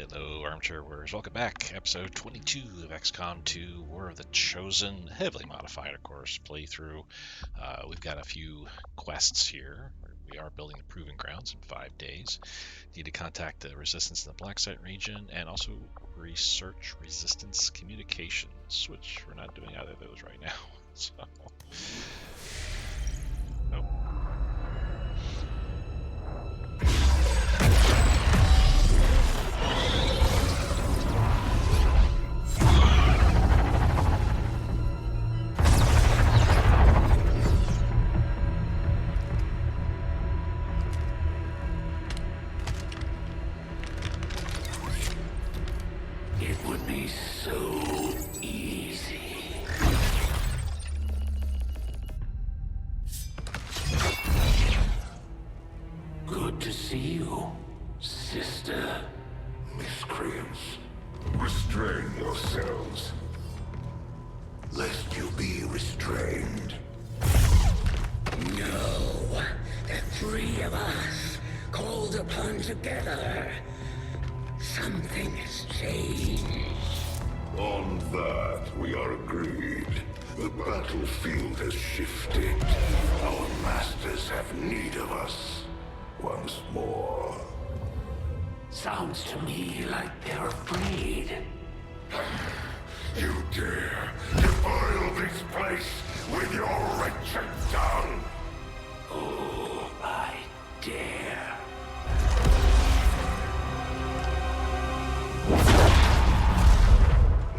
Hello, Armchair Warriors. Welcome back. Episode 22 of XCOM 2 War of the Chosen. Heavily modified, of course, playthrough. We've got a few quests here. We are building the Proving Grounds in 5 days. Need to contact the Resistance in the Black Site region and also research Resistance communications, which we're not doing either of those right now. So, nope. It would be so easy. Good to see you, sister. Miscreants, restrain yourselves, lest you be restrained. No, the three of us, called upon together. Something has changed. On that, we are agreed. The battlefield has shifted. Our masters have need of us once more. Sounds to me like they're afraid. You dare defile this place with your wretched tongue! Oh, I dare.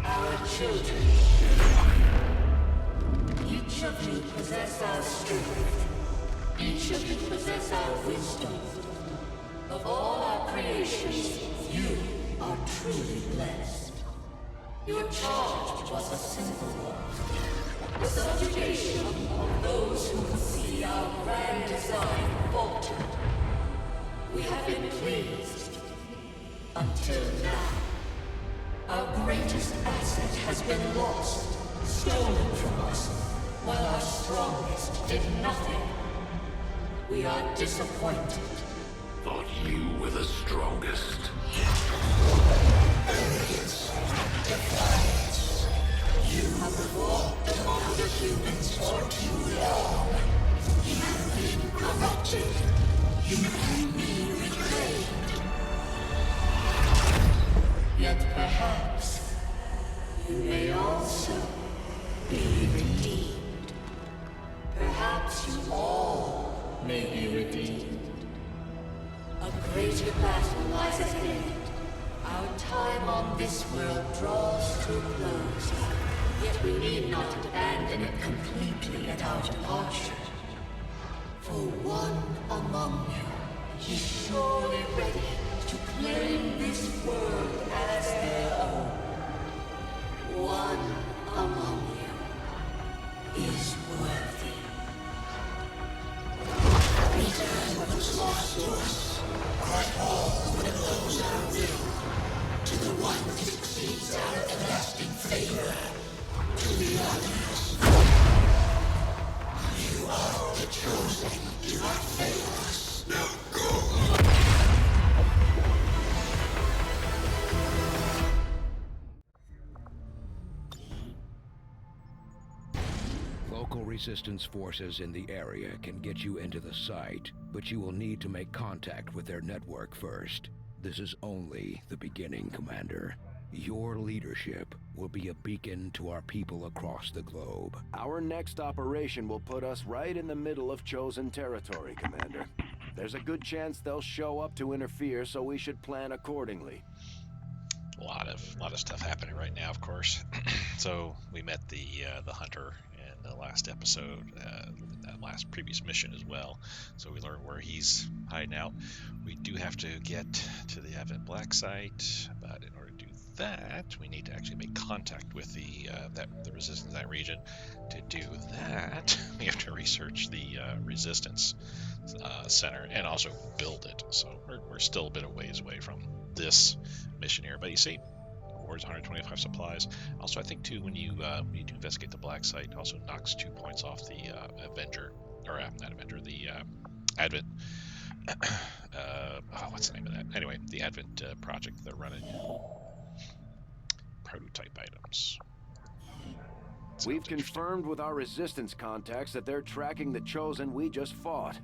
Our children. Each of you possess our strength. Each of you possess our wisdom. Of all our creations, you are truly blessed. Your charge was a simple one. The subjugation of those who can see our grand design falter. We have been pleased. Until now. Our greatest asset has been lost, stolen from us, while our strongest did nothing. We are disappointed. Thought you were the strongest. You have walked among the humans for too long. You have been corrupted. You can be reclaimed. Yet perhaps you may also be redeemed. Perhaps you all may be redeemed. A greater battle lies ahead. Our time on this world draws to a close. Yet we need not abandon it completely at our departure. For one among you is surely ready to claim this world as their own. One among you is worthy. Return what was lost to us. Grant all that those our will. To the one that exceeds our everlasting favor. To the others. You are the chosen. Do not fail us. Now go. Local resistance forces in the area can get you into the site, but you will need to make contact with their network first. This is only the beginning, Commander. Your leadership will be a beacon to our people across the globe. Our next operation will put us right in the middle of chosen territory, Commander. There's a good chance they'll show up to interfere, so we should plan accordingly. A lot of stuff happening right now, of course. So we met the hunter in the last episode, that last previous mission as well. So we learned where he's hiding out. We do have to get to the Advent Black Site, but in order to do that, we need to actually make contact with the resistance in that region. To do that, we have to research the resistance center and also build it. So we're still a bit of ways away from this mission here, but you see, rewards 125 supplies. Also, I think too, when you do investigate the Black Site, it also knocks 2 points off the Avenger, or not Avenger, the Advent What's the name of that? Anyway, the Advent project they're running. Prototype items. We've confirmed with our resistance contacts that they're tracking the Chosen we just fought.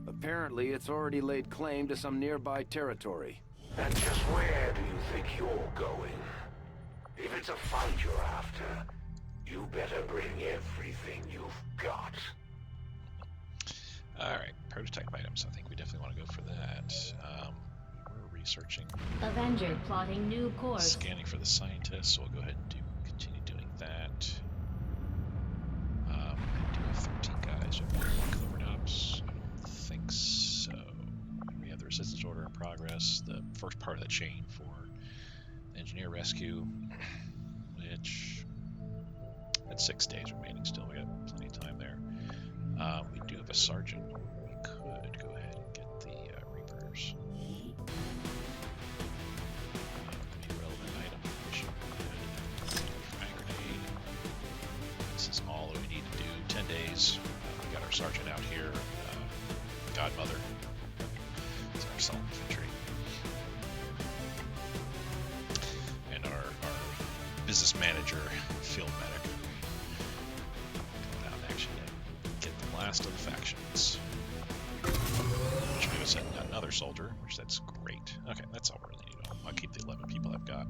Apparently, it's already laid claim to some nearby territory. And just where do you think you're going? If it's a fight you're after, you better bring everything you've got. Alright, prototype items. I think we definitely want to go for that. We're researching. Avenger plotting new course. Scanning for the scientists, so we'll go ahead and continue doing that. I do have 13 guys. Do I have covert ops? I don't think so. We have the resistance order in progress, the first part of the chain for engineer rescue, which had 6 days remaining still. We got plenty of time there. We do have a sergeant. We could go ahead and get the Reapers. The relevant item. Should be good. Frag grenade. This is all that we need to do. 10 days. We got our sergeant out here. Godmother. It's our assault infantry. And our business manager, field medic. Going out and actually get the last of the factions. Which gives us another soldier, which that's great. Okay, that's all we really need. I'll keep the 11 people I've got.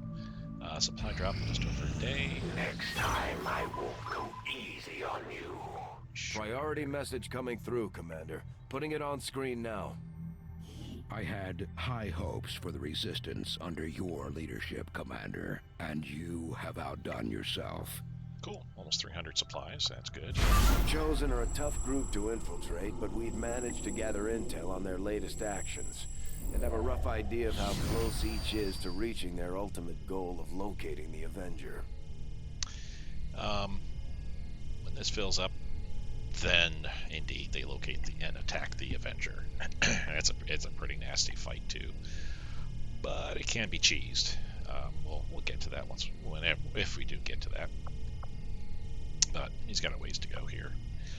Supply drop just over a day. Next time I won't go easy on you. Priority message coming through, Commander. Putting it on screen now. I had high hopes for the Resistance under your leadership, Commander, and you have outdone yourself. Cool. Almost 300 supplies. That's good. Chosen are a tough group to infiltrate, but we've managed to gather intel on their latest actions, and have a rough idea of how close each is to reaching their ultimate goal of locating the Avenger. When this fills up, then indeed they locate and attack the Avenger. It's a pretty nasty fight too, but it can be cheesed. We'll get to that if we do get to that. But he's got a ways to go here.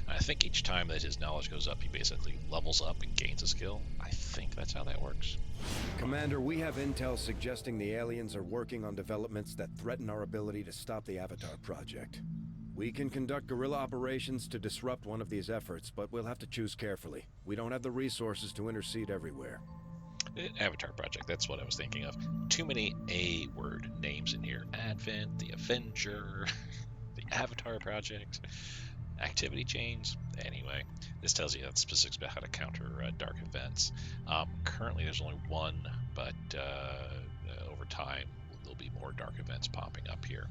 I think each time that his knowledge goes up, he basically levels up and gains a skill. I think that's how that works. Commander, we have intel suggesting the aliens are working on developments that threaten our ability to stop the Avatar project. We can conduct guerrilla operations to disrupt one of these efforts, but we'll have to choose carefully. We don't have the resources to intercede everywhere. Avatar project, that's what I was thinking of. Too many A-word names in here. Advent, the Avenger, the Avatar project, activity chains. Anyway, this tells you that specifics about how to counter dark events. Currently there's only one, but over time there'll be more dark events popping up here.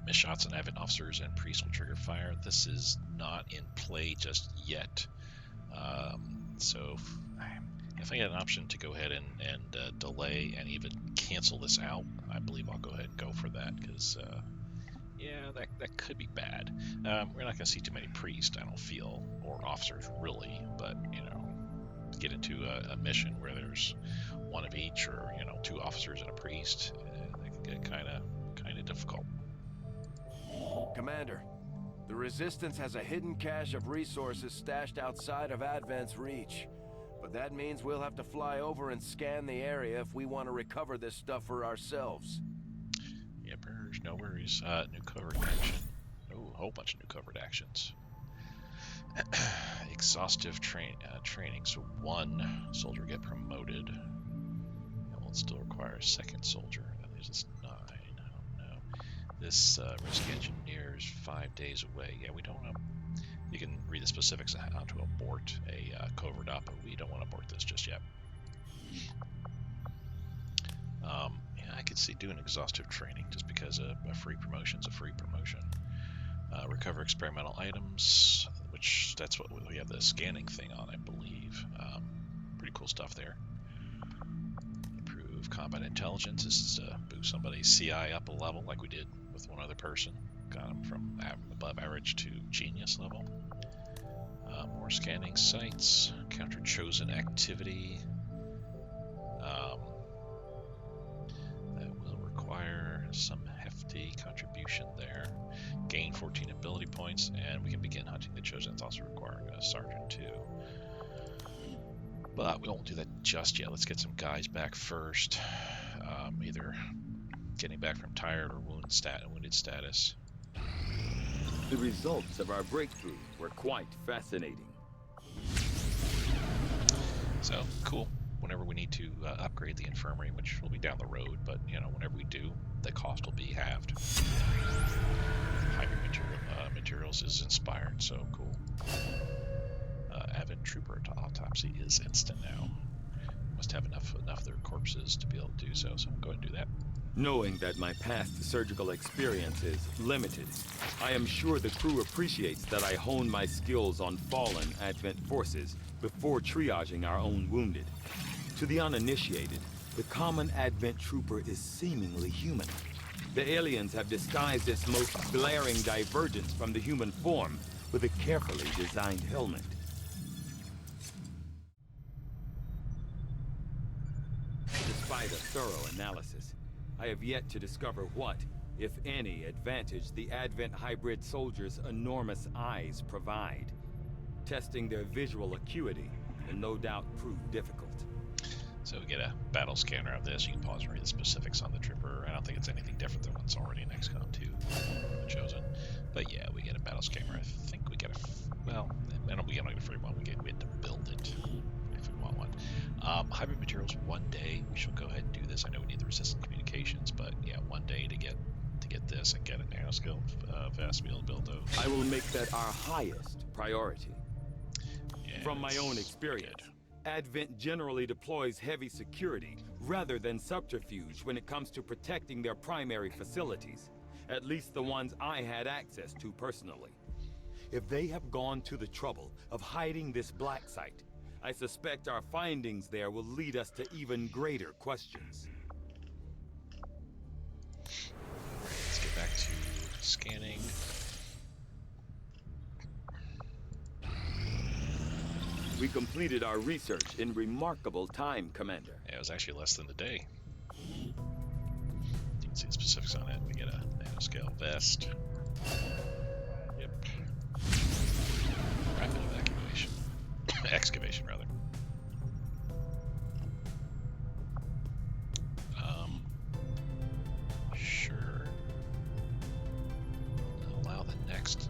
Miss shots on Advent officers and priests will trigger fire. This is not in play just yet. So if I get an option to go ahead and delay and even cancel this out, I believe I'll go ahead and go for that, because yeah, that could be bad. We're not going to see too many priests, I don't feel, or officers really, but get into a mission where there's one of each, or 2 officers and a priest, that can get kind of difficult. Commander, the Resistance has a hidden cache of resources stashed outside of Advent's reach. But that means we'll have to fly over and scan the area if we want to recover this stuff for ourselves. Yep, there's no worries. New covert action. Oh, a whole bunch of new covert actions. Exhaustive training. So 1 soldier get promoted. And we'll still require a 2nd soldier. That leaves us 9. This risk engineer is 5 days away. Yeah, we don't want to. You can read the specifics on how to abort a covert op, but we don't want to abort this just yet. Yeah, I could see doing exhaustive training just because a free promotion's a free promotion. Recover experimental items, which that's what we have the scanning thing on, I believe. Pretty cool stuff there. Improve combat intelligence. This is to boost somebody's CI up a level like we did with one other person. Got him from above average to genius level. More scanning sites. Counter chosen activity. That will require some hefty contribution there. gain 14 ability points, and we can begin hunting the Chosen. It's also requiring a sergeant too. But we won't do that just yet. Let's get some guys back first. Either getting back from tired or wounded status. The results of our breakthrough were quite fascinating. So, cool. Whenever we need to upgrade the infirmary, which will be down the road, but, whenever we do, the cost will be halved. Hybrid materials is inspired, so cool. Advent Trooper autopsy is instant now. Must have enough of their corpses to be able to do so, so I'll go ahead and do that. Knowing that my past surgical experience is limited, I am sure the crew appreciates that I hone my skills on fallen Advent forces before triaging our own wounded. To the uninitiated, the common Advent Trooper is seemingly human. The aliens have disguised its most glaring divergence from the human form with a carefully designed helmet. Despite a thorough analysis, I have yet to discover what, if any, advantage the Advent hybrid soldiers' enormous eyes provide. Testing their visual acuity will no doubt prove difficult. So we get a battle scanner of this. You can pause and read the specifics on the trooper. I don't think it's anything different than what's already in XCOM 2, the Chosen. But yeah, we get a battle scanner. I think we get we don't get a free one. We have to build it if we want one. Hybrid materials, one day. We shall go ahead and do this. I know we need the resistant communications, but yeah, one day to get this and get a nanoscale vest to be able to build those. I will make that our highest priority. Yeah, from my own experience, good. Advent generally deploys heavy security rather than subterfuge when it comes to protecting their primary facilities, at least the ones I had access to personally. If they have gone to the trouble of hiding this black site, I suspect our findings there will lead us to even greater questions. Let's get back to scanning. We completed our research in remarkable time, Commander. Yeah, it was actually less than a day. You can see the specifics on it. We get a nanoscale vest. Yep. Rapid evacuation. Excavation, rather. Sure. Allow the next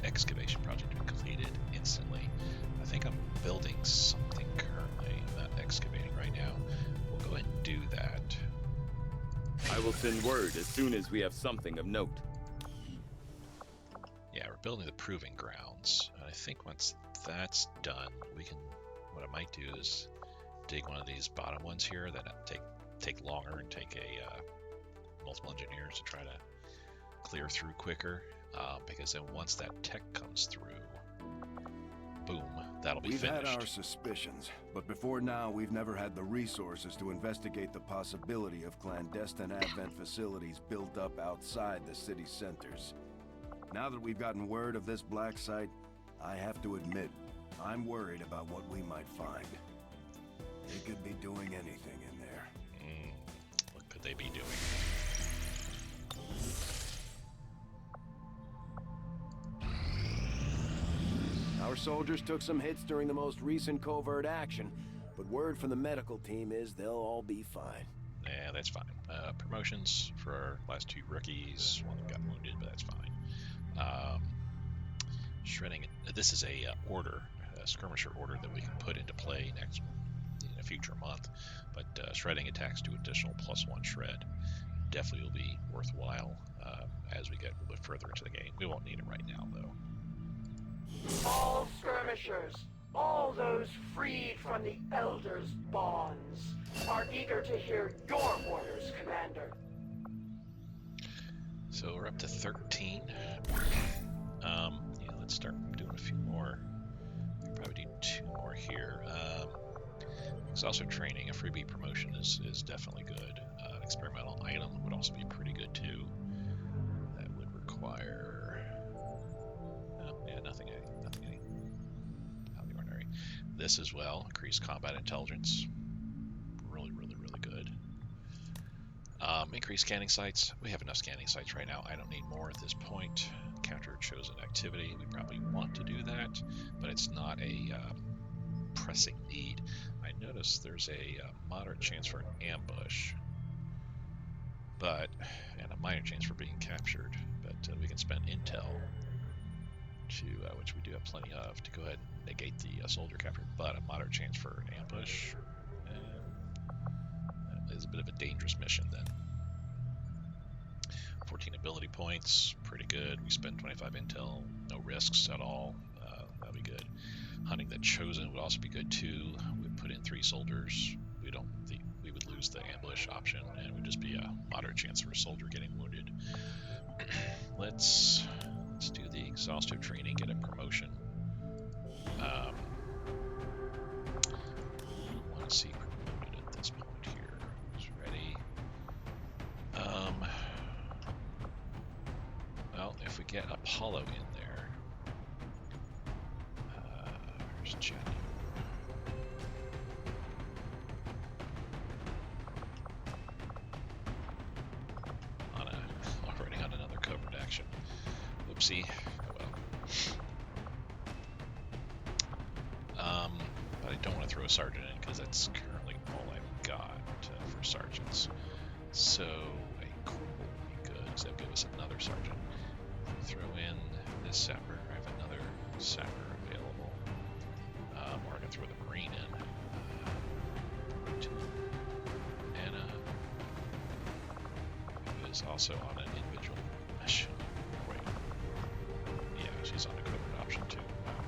excavation project to be completed instantly. I think I'm building something currently, not excavating right now. We'll go ahead and do that. I will send word as soon as we have something of note. Yeah, we're building the proving grounds. I think once that's done, what I might do is dig one of these bottom ones here that take longer and take multiple engineers to try to clear through quicker. Because then once that tech comes through, boom, that'll be finished. We've had our suspicions, but before now we've never had the resources to investigate the possibility of clandestine Advent facilities built up outside the city centers. Now that we've gotten word of this black site, I have to admit, I'm worried about what we might find. They could be doing anything in there. What could they be doing? Our soldiers took some hits during the most recent covert action, but word from the medical team is they'll all be fine. Yeah, that's fine. Promotions for our last two rookies. One got wounded, but that's fine. Shredding. This is a skirmisher order that we can put into play in a future month. But shredding attacks do additional +1 shred. Definitely will be worthwhile as we get a little bit further into the game. We won't need it right now, though. All skirmishers, all those freed from the Elder's bonds, are eager to hear your orders, Commander. So we're up to 13. Yeah, let's start doing a few more. We'll probably do 2 more here. It's also training. A freebie promotion is definitely good. An experimental item would also be pretty good too. That would require nothing out of the ordinary. This as well, increased combat intelligence. Really good. Increase scanning sites. We have enough scanning sites right now. I don't need more at this point. Counter chosen activity. We probably want to do that, but it's not a pressing need. I noticed there's a moderate chance for an ambush, and a minor chance for being captured. But we can spend intel to, which we do have plenty of, to go ahead and negate the soldier capture. But a moderate chance for an ambush is a bit of a dangerous mission then. 14 ability points, pretty good. We spend 25 intel, no risks at all. That'll be good. Hunting the chosen would also be good too. We put in 3 soldiers. We would lose the ambush option, and it would just be a moderate chance for a soldier getting wounded. Let's do the exhaustive training, get a promotion. Want to see promoted at this point here. It's ready. Well, if we get Apollo in there, where's Jenny? Already on another covert action. Whoopsie. Oh well. But I don't want to throw a sergeant in because that's currently all I've got for sergeants. So a corporal would be good because that'll give us another sergeant. Throw in this sapper. I have another sapper available. Or I can throw the marine in. To Anna, who is also on an individual mission. Wait. Yeah, she's on a covert option too. Wow.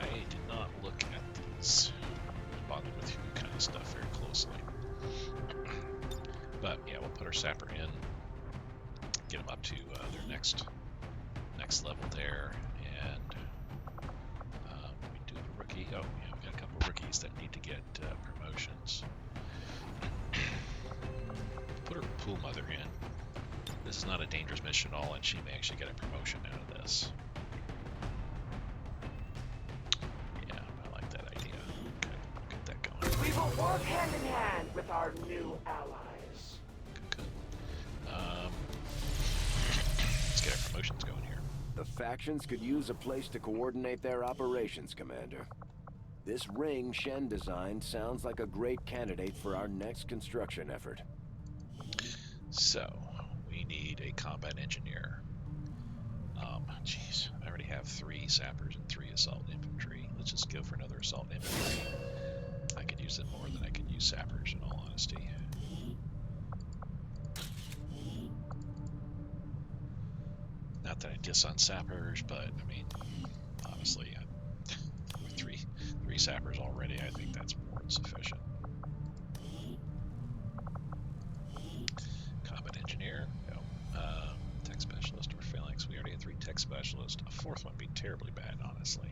I did not look at these. Bothered with who kind of stuff very closely. But yeah, we'll put our sapper in. Get them up to their next level there, and we do the rookie. Oh, yeah, we got a couple of rookies that need to get promotions. Put her pool mother in. This is not a dangerous mission at all, and she may actually get a promotion out of this. Yeah, I like that idea. Okay, get that going. We will work hand in hand with our new allies. Good. Let's get our promotions going here. The factions could use a place to coordinate their operations, Commander. This ring Shen designed sounds like a great candidate for our next construction effort. So, we need a combat engineer. Jeez, I already have 3 sappers and 3 assault infantry. Let's just go for another assault infantry. I could use it more than I could use sappers, in all honesty. Not that I diss on sappers, but I mean, honestly, with three sappers already, I think that's more than sufficient. Combat engineer, no. Tech specialist or phalanx. We already had 3 tech specialists. A 4th one would be terribly bad, honestly.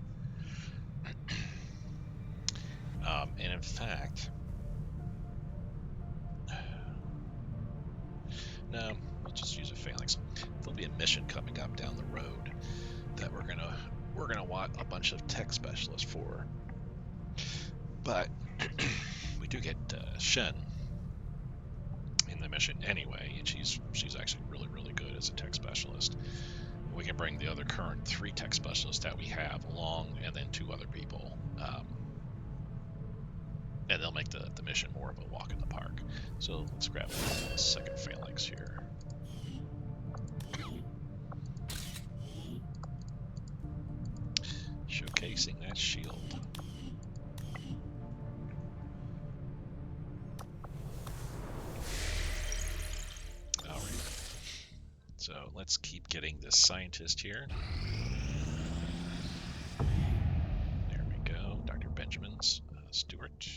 And in fact, no, we'll just use a phalanx. There'll be a mission coming up down the road that we're gonna want a bunch of tech specialists for. But we do get Shen in the mission anyway, and she's actually really good as a tech specialist. We can bring the other current 3 tech specialists that we have along, and then 2 other people, and they'll make the mission more of a walk in the park. So let's grab a second phalanx here. Showcasing that shield. Alright. So let's keep getting this scientist here. There we go. Dr. Benjamin's Stewart.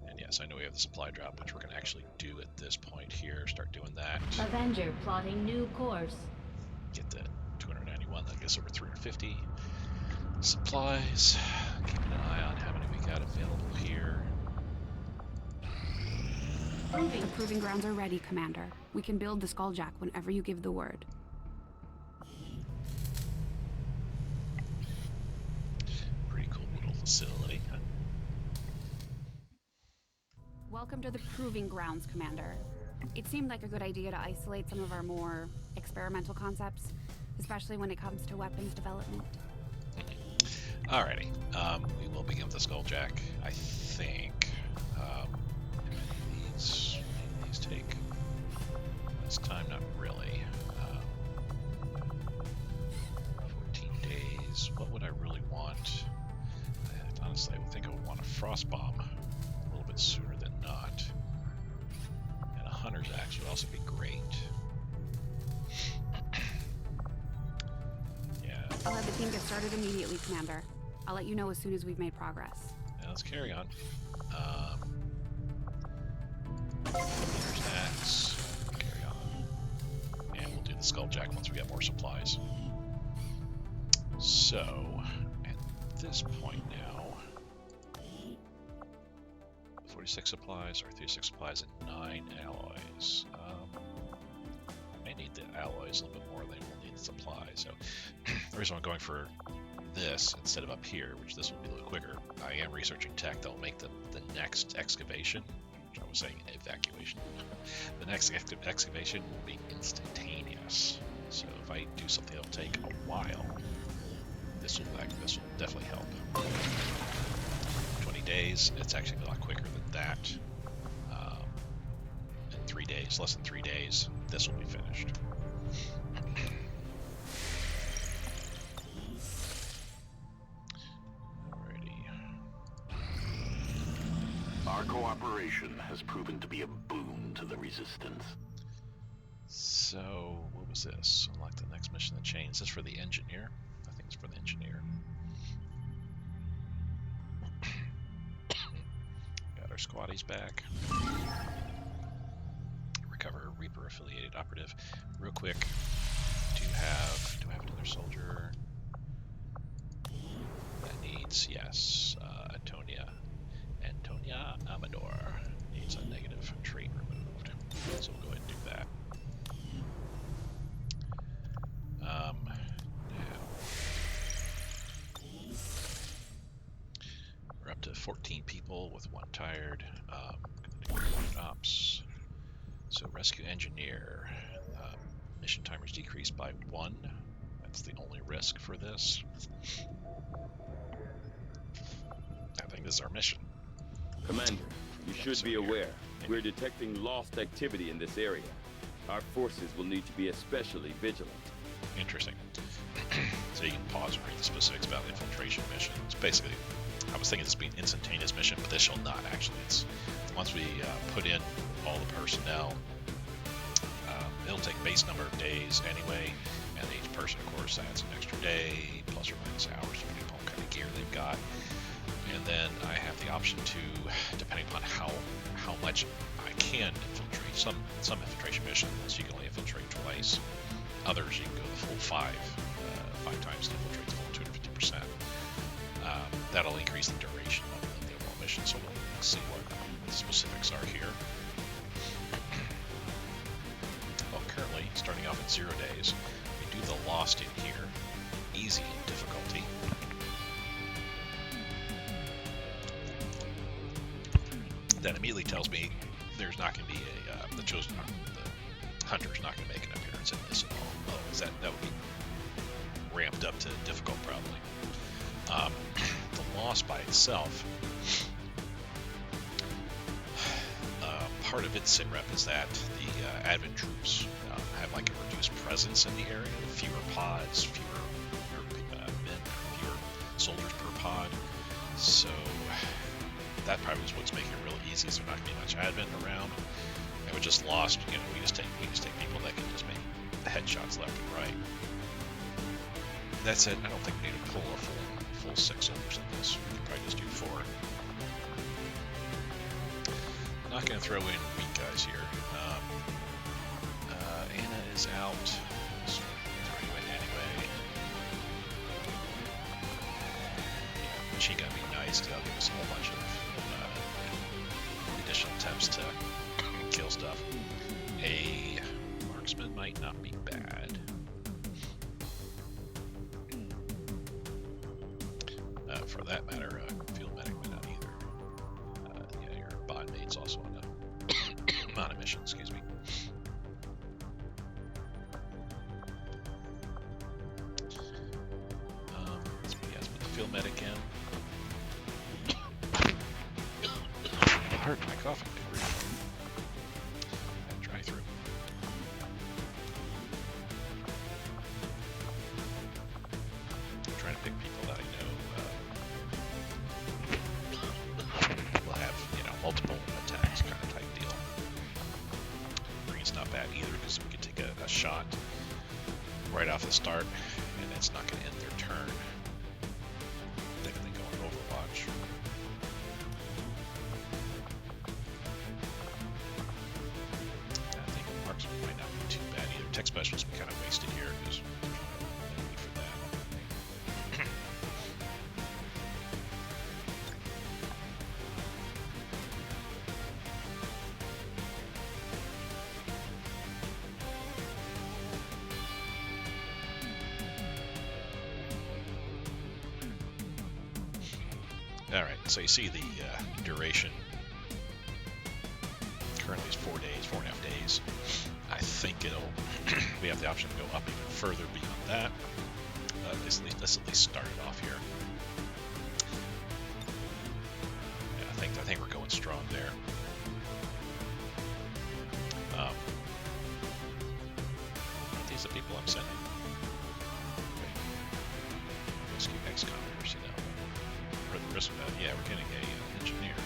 And yes, I know we have the supply drop, which we're going to actually do at this point here. Start doing that. Avenger plotting new course. Get the 291, that gets over 350. Supplies. Keeping an eye on how many we got available here. The proving grounds are ready, Commander. We can build the Skulljack whenever you give the word. Pretty cool little facility. Welcome to the Proving Grounds, Commander. It seemed like a good idea to isolate some of our more experimental concepts, especially when it comes to weapons development. Alrighty, we will begin with the Skulljack. I think these take this time, not really. 14 days. What would I really want? Honestly, I would think I would want a frost bomb a little bit sooner than not, and a hunter's axe would also be great. Yeah. I'll have the team get started immediately, Commander. I'll let you know as soon as we've made progress. Now let's carry on. Hunter's axe. Carry on, and we'll do the Skulljack once we get more supplies. So, at this point now, 46 supplies, or 36 supplies, and 9 alloys. I may need the alloys a little bit more than we'll need the supplies. So, the reason I'm going for this instead of up here, which this will be a little quicker, I am researching tech that will make the next excavation, which I was saying evacuation, the next excavation will be instantaneous. So if I do something that'll take a while, this will definitely help. 20 days, it's actually a lot quicker than that. In 3 days, less than 3 days, this will be finished. Our cooperation has proven to be a boon to the Resistance. So, what was this? Unlock the next mission in the chain. Is this for the engineer? I think it's for the engineer. Got our squatties back. Recover Reaper affiliated operative. Real quick, do I have another soldier? That needs, yes, Antonia Amador needs a negative trait removed. So we'll go ahead and do that. Now, we're up to 14 people with 1 tired. Ops. So rescue engineer. Mission timers decreased by 1. That's the only risk for this. I think this is our mission. Commander, you should be aware. We're detecting lost activity in this area. Our forces will need to be especially vigilant. Interesting. So you can pause and read the specifics about the infiltration mission. It's basically, I was thinking this being an instantaneous mission, but this shall not actually. It's once we put in all the personnel, it'll take base number of days anyway, and each person, of course, adds an extra day, plus or minus hours, depending on what kind of gear they've got. And then I have the option to, depending upon how much I can infiltrate. Some infiltration missions you can only infiltrate twice. Others you can go the full 5 times to infiltrate the full 250%. That'll increase the duration of the overall mission. So we'll see what the specifics are here. Well, currently starting off at 0 days, we do the lost in here, easy difficulty. That immediately tells me there's not going to be the hunter's not going to make an appearance in this at all. Oh, that would be ramped up to difficult probably. The loss by itself, part of its sit rep is that the Advent troops have like a reduced presence in the area, fewer pods, fewer men, fewer soldiers per pod. So that probably is what's making it real easy. So there's not going to be much Advent around. And we just lost. We just take people that can just make headshots left and right. That's it. I don't think we need to pull a full 6 soldiers in this. We can probably just do 4. I'm not going to throw in weak guys here. Anna is out. So throw you in anyway. Yeah, she got to be nice because that'll give us a whole bunch of additional attempts to kill stuff. A marksman might not be bad. For that matter, field medic might not either. Yeah, your bond mate's also enough. mission, excuse me. Let's put the field medic in. Hurt my coughing. Dry through. I'm trying to pick people that I know will have, multiple attacks kind of type deal. Marine's not bad either because we can take a shot right off the start and it's not going to end their turn. They can go on Overwatch. I think Marks might not be too bad either. Tech Specialist we kind of wasted here because there's no need for that. Alright, so you see the duration currently is 4 days, 4.5 days. I think we have the option to go up even further beyond that. Let's at least start it off here. Yeah, I think we're going strong there. These are the people I'm sending. Okay. Rescue XCOM personnel. Yeah, we're getting an engineer.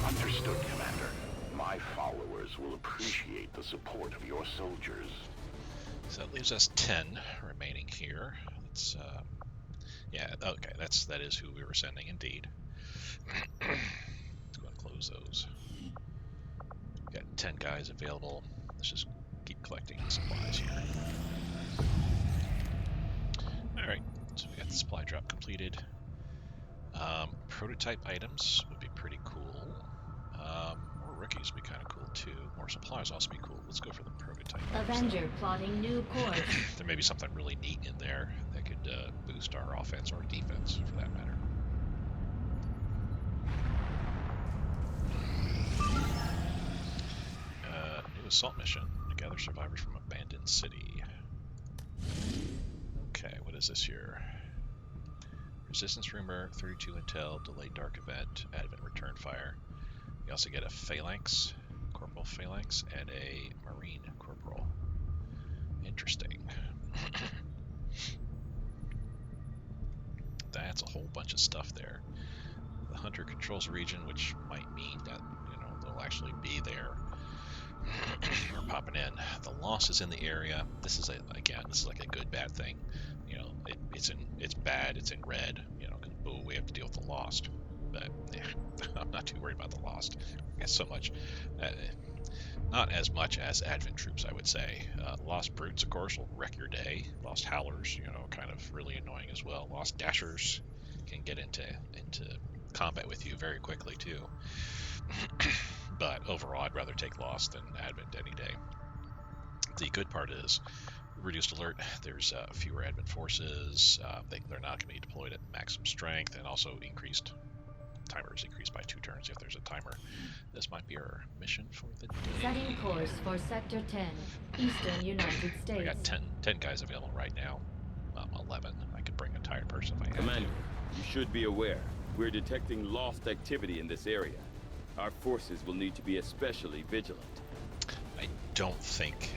Understood, Commander. My followers will appreciate the support of your soldiers. So that leaves us 10 remaining here. Let's, yeah, okay, that is who we were sending, indeed. Let's go and close those. We've got 10 guys available. Let's just keep collecting supplies here. Alright. So we got the supply drop completed. Prototype items would be pretty cool. More rookies would be kind of cool too. More supplies also be cool. Let's go for the prototype Avenger items, plotting new course. there may be something really neat in there that could boost our offense or defense for that matter. New assault mission. Gather survivors from abandoned city. Okay, what is this here? Resistance rumor, 32 intel, delayed dark event, advent return fire. You also get a phalanx, corporal phalanx, and a marine corporal. Interesting. That's a whole bunch of stuff there. The hunter controls a region, which might mean that they'll actually be there. We're popping in. The loss is in the area. This is like a good bad thing. It's bad. It's in red. Because we have to deal with the lost. But I'm not too worried about the lost. I guess so much. Not as much as Advent troops, I would say. Lost brutes, of course, will wreck your day. Lost howlers, kind of really annoying as well. Lost dashers can get into combat with you very quickly too. But overall, I'd rather take Lost than Advent any day. The good part is reduced alert. There's fewer Advent forces. They're not going to be deployed at maximum strength, and also increased timer is increased by 2 turns if there's a timer. This might be our mission for the day. Setting course for Sector 10, Eastern United States. I got 10 guys available right now. 11. I could bring a tired person if I had Commander, you should be aware. We're detecting lost activity in this area. Our forces will need to be especially vigilant. I don't think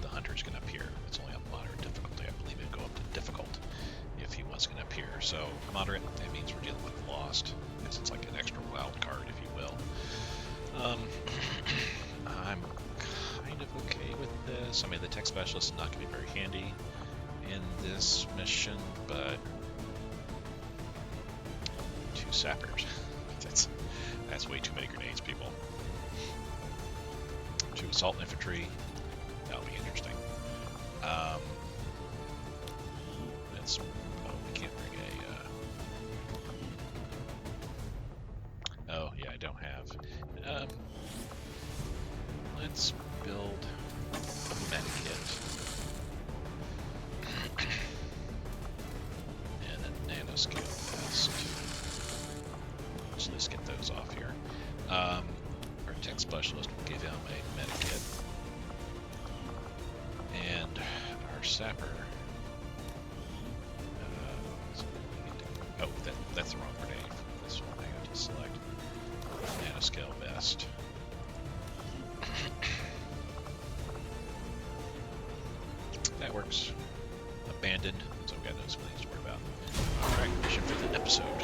the hunter's going to appear. It's only on moderate difficulty. I believe it'd go up to difficult if he was going to appear. So moderate, that means we're dealing with Lost. It's like an extra wild card, if you will. I'm kind of okay with this. I mean, the tech specialist is not going to be very handy in this mission, but 2 sappers. That's way too many grenades, people. 2 assault infantry. That'll be interesting. We can't bring a. Oh yeah, I don't have. Let's build a medikit and a nanoscale vest. So let's get those off here. remember. Oh, that's the wrong grenade. This one I got to select. Nanoscale vest. That works. Abandoned. So we got no civilians to worry about. Alright, mission for the episode.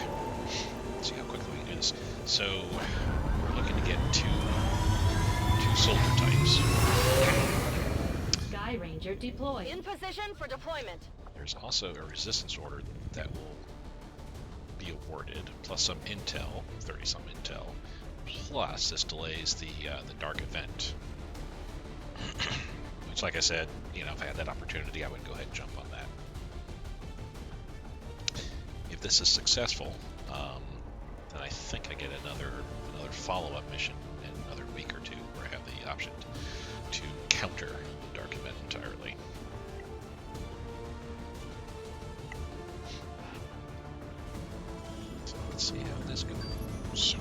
Let's see how quickly we can do this. So we're looking to get two soldier types. Sky Ranger deployed. In position for deployment. There's also a resistance order that will be awarded, plus some intel, 30-some intel. Plus, this delays the dark event. Which, like I said, if I had that opportunity, I would go ahead and jump on that. If this is successful, then I think I get another follow-up mission in another week or two, where I have the option to counter the dark event entirely. So let's see how this goes.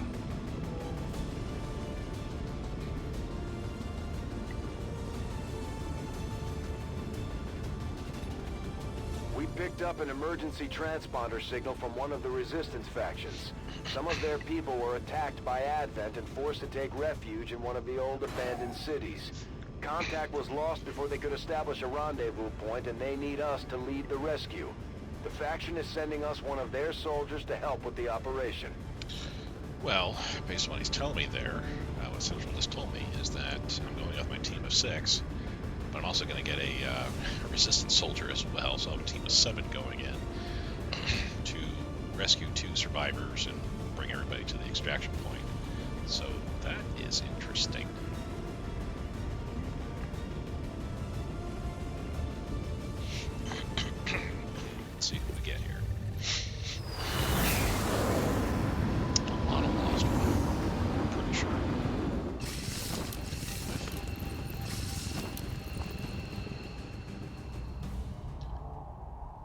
We picked up an emergency transponder signal from one of the Resistance factions. Some of their people were attacked by Advent and forced to take refuge in one of the old abandoned cities. Contact was lost before they could establish a rendezvous point, and they need us to lead the rescue. The faction is sending us one of their soldiers to help with the operation. Well, based on what he's telling me there, what Central just told me is that I'm going with my team of 6, but I'm also going to get a Resistance soldier as well, so I'll have a team of 7 going in to rescue 2 survivors and bring everybody to the extraction point. So that is interesting. Let's see who we get here. A lot of lost one, I'm pretty sure.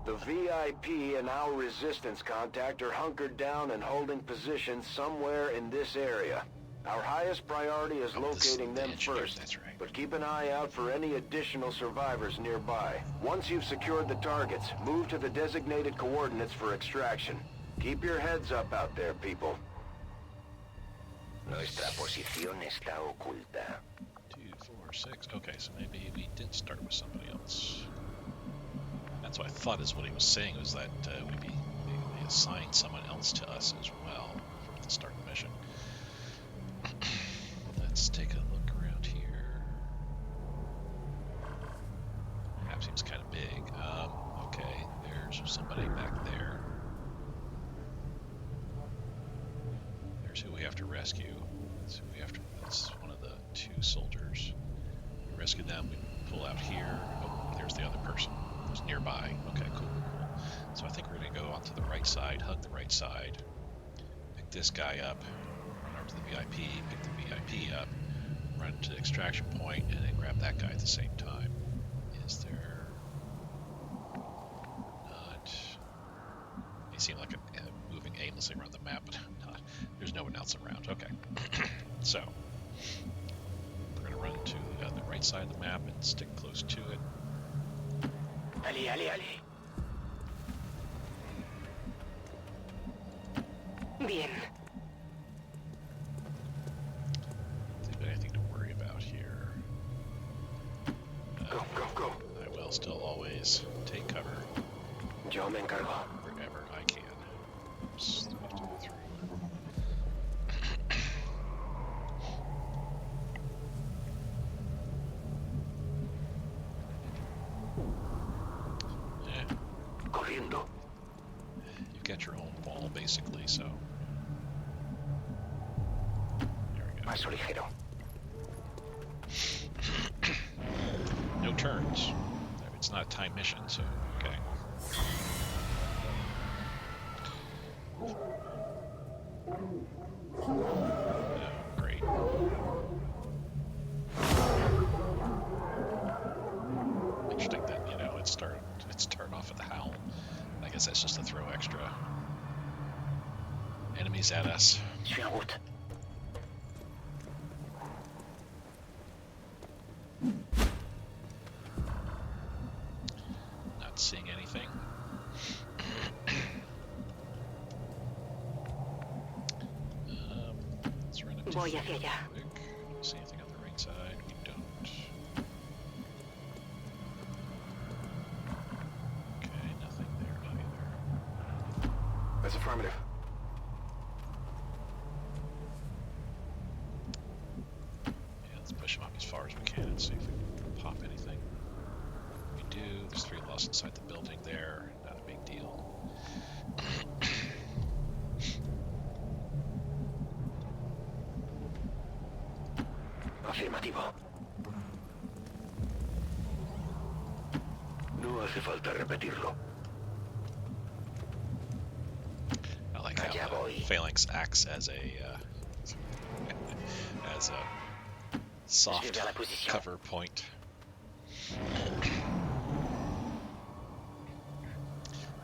The VIP and our Resistance contact are hunkered down and holding positions somewhere in this area. Our highest priority is locating them first, that's right. but keep an eye out for any additional survivors nearby. Once you've secured the targets, move to the designated coordinates for extraction. Keep your heads up out there, people. Nuestra posición está oculta. 2, 4, 6. Okay, so maybe we did start with somebody else. That's what I thought is what he was saying, was that they assigned someone else to us as well for the start of the mission. Let's take a look around here. Map seems kind of big. Okay, there's somebody back there. There's who we have to rescue. That's one of the 2 soldiers. We rescue them, we pull out here. Oh, there's the other person who's nearby. Okay, cool. So I think we're going to go onto the right side, hug the right side, pick this guy up, run over to the VIP, pick the VIP up, run to the extraction point, and then grab that guy at the same time. Is there not... He seemed like I'm moving aimlessly around the map, but I'm not. There's no one else around. Okay. So, we're going to run to the right side of the map and stick close to it. Ali, Ali, Ali. Bien. There's been anything to worry about here. Go, go, go. I will still always take cover Yo me encargo. wherever I can. Oops, we have to go through. Corriendo. You've got your own wall, basically, so... There we go. Paso ligero. No turns. It's not a time mission, so okay. Oh, great. Interesting that, it started off with a howl. I guess that's just to throw extra enemies at us. Shout. Not seeing anything. Let's run up to Voy hacia allá. quick. See anything on the right side? We don't. Okay, nothing there either. That's affirmative. Yeah, let's push them up as far as we can and see if we can pop anything. We do. There's 3 lost inside the building there. Not a big deal. Afirmativo. No hace falta repetirlo. I like how Phalanx acts as a soft cover point.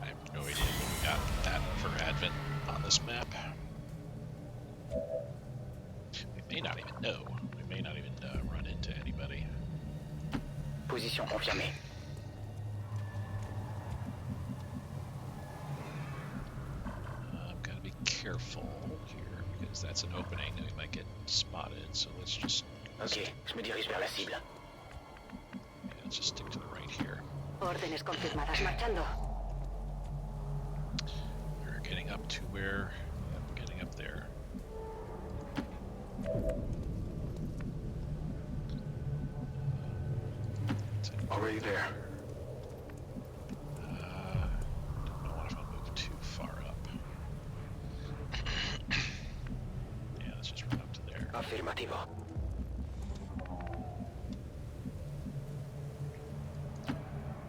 I have no idea what we got that for Advent on this map. We may not even know. We may not even run into anybody. Position confirmée. Gotta be careful here because that's an opening that we might get spotted. So let's just. Ok, je me dirige vers la cible. Yeah, let's just stick to the right here. Órdenes confirmadas. Marchando. We're getting up to where. Yeah, we're getting up there. Already there. Don't know if I'll move too far up. Yeah, let's just run up to there. Afirmativo.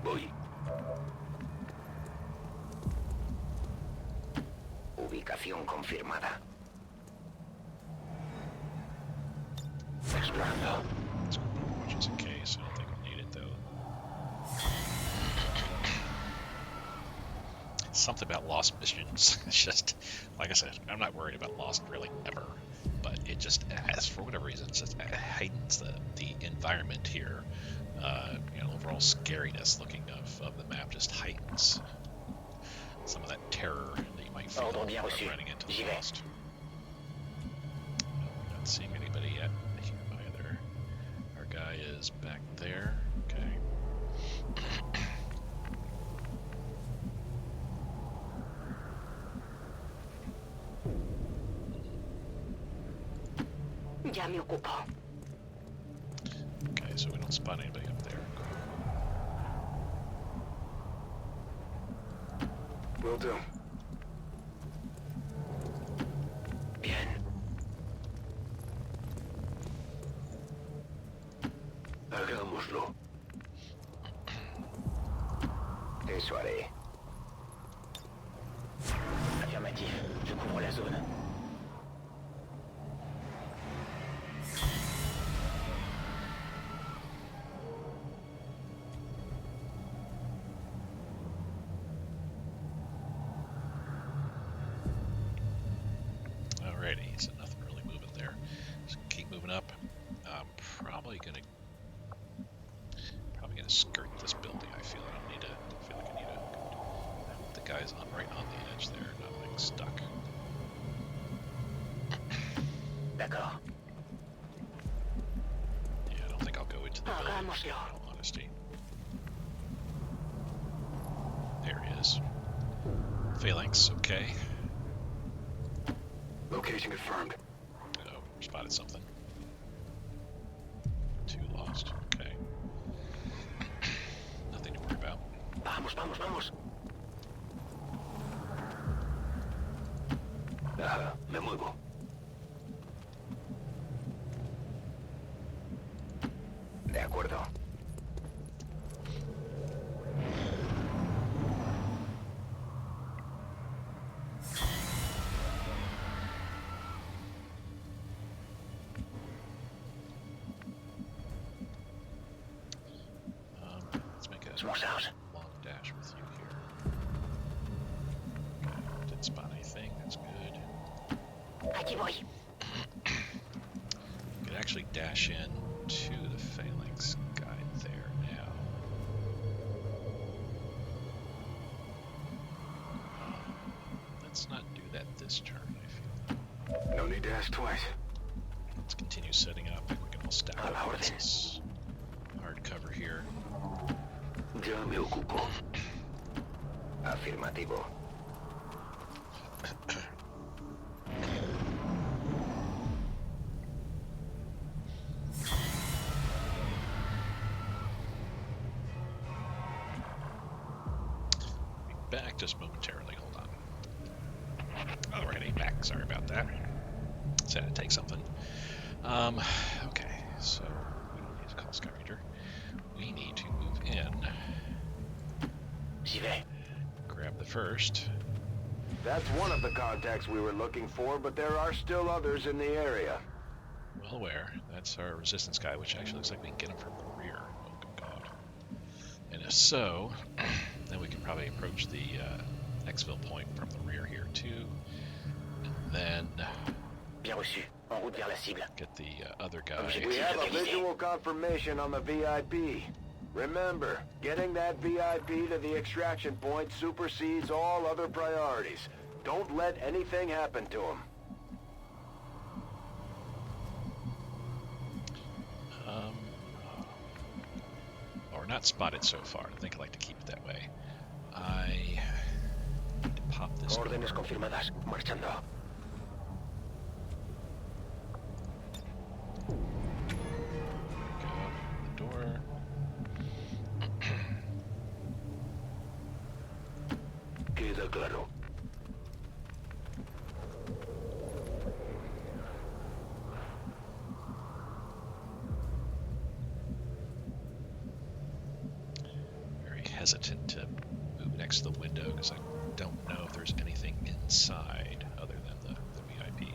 Voy. Ubicación confirmada. Explorando. Let's go just in case. I don't think we'll need it though. Something about lost missions. It's just, like I said, I'm not worried about lost really ever, but it just adds, for whatever reason, it just heightens the environment here. Overall scariness looking of the map just heightens some of that terror that you might feel running into the lost. Not seeing anybody yet here either. Our guy is back there. Okay. Ya me ocupo. Okay, so we don't spot anybody up there. Will do. Bien. Hagámoslo. Eso haré. Affirmatif. Je couvre la zone. Alrighty, so nothing really moving there. Just keep moving up. I'm probably gonna skirt this building. I feel like I need to. The guy's right on the edge there, not like stuck. D'accord. Yeah, I don't think I'll go into the building, in Hagámoslo. all honesty. There he is. Phalanx, okay. Location confirmed. Oh, spotted something. 2 lost. Okay. Nothing to worry about. Vamos, vamos, vamos. Ajá, me muevo. De acuerdo. Let's make a Smoke's out. long dash with you here. Okay, didn't spot anything. That's good. Aquí voy. You could actually dash in to the Phalanx guy there now. Let's not do that this turn, I feel. No need to ask twice. Let's continue setting up. We can all stack up against this hard cover here. Ya me ocupo. Afirmativo. Back just momentarily. Hold on. Alrighty, back. Sorry about that. Just had to take something. Okay, so we don't need to call Skyreader. We need to move in. J'y vais. Grab the first. That's one of the contacts we were looking for, but there are still others in the area. Well aware. That's our resistance guy, which actually looks like we can get him from the rear. Oh, good God. And if so, then we can probably approach the exfil point from the rear here, too. And then Bien reçu. En route vers la cible. get the other guy. We have a visual confirmation on the VIP. Remember, getting that VIP to the extraction point supersedes all other priorities. Don't let anything happen to him. We're not spotted so far. I think I like to keep it that way. I need to pop this Órdenes door. confirmadas. Marchando. Go the door. Queda claro. Very hesitant to move next to the window because I don't know if there's anything inside other than the VIP.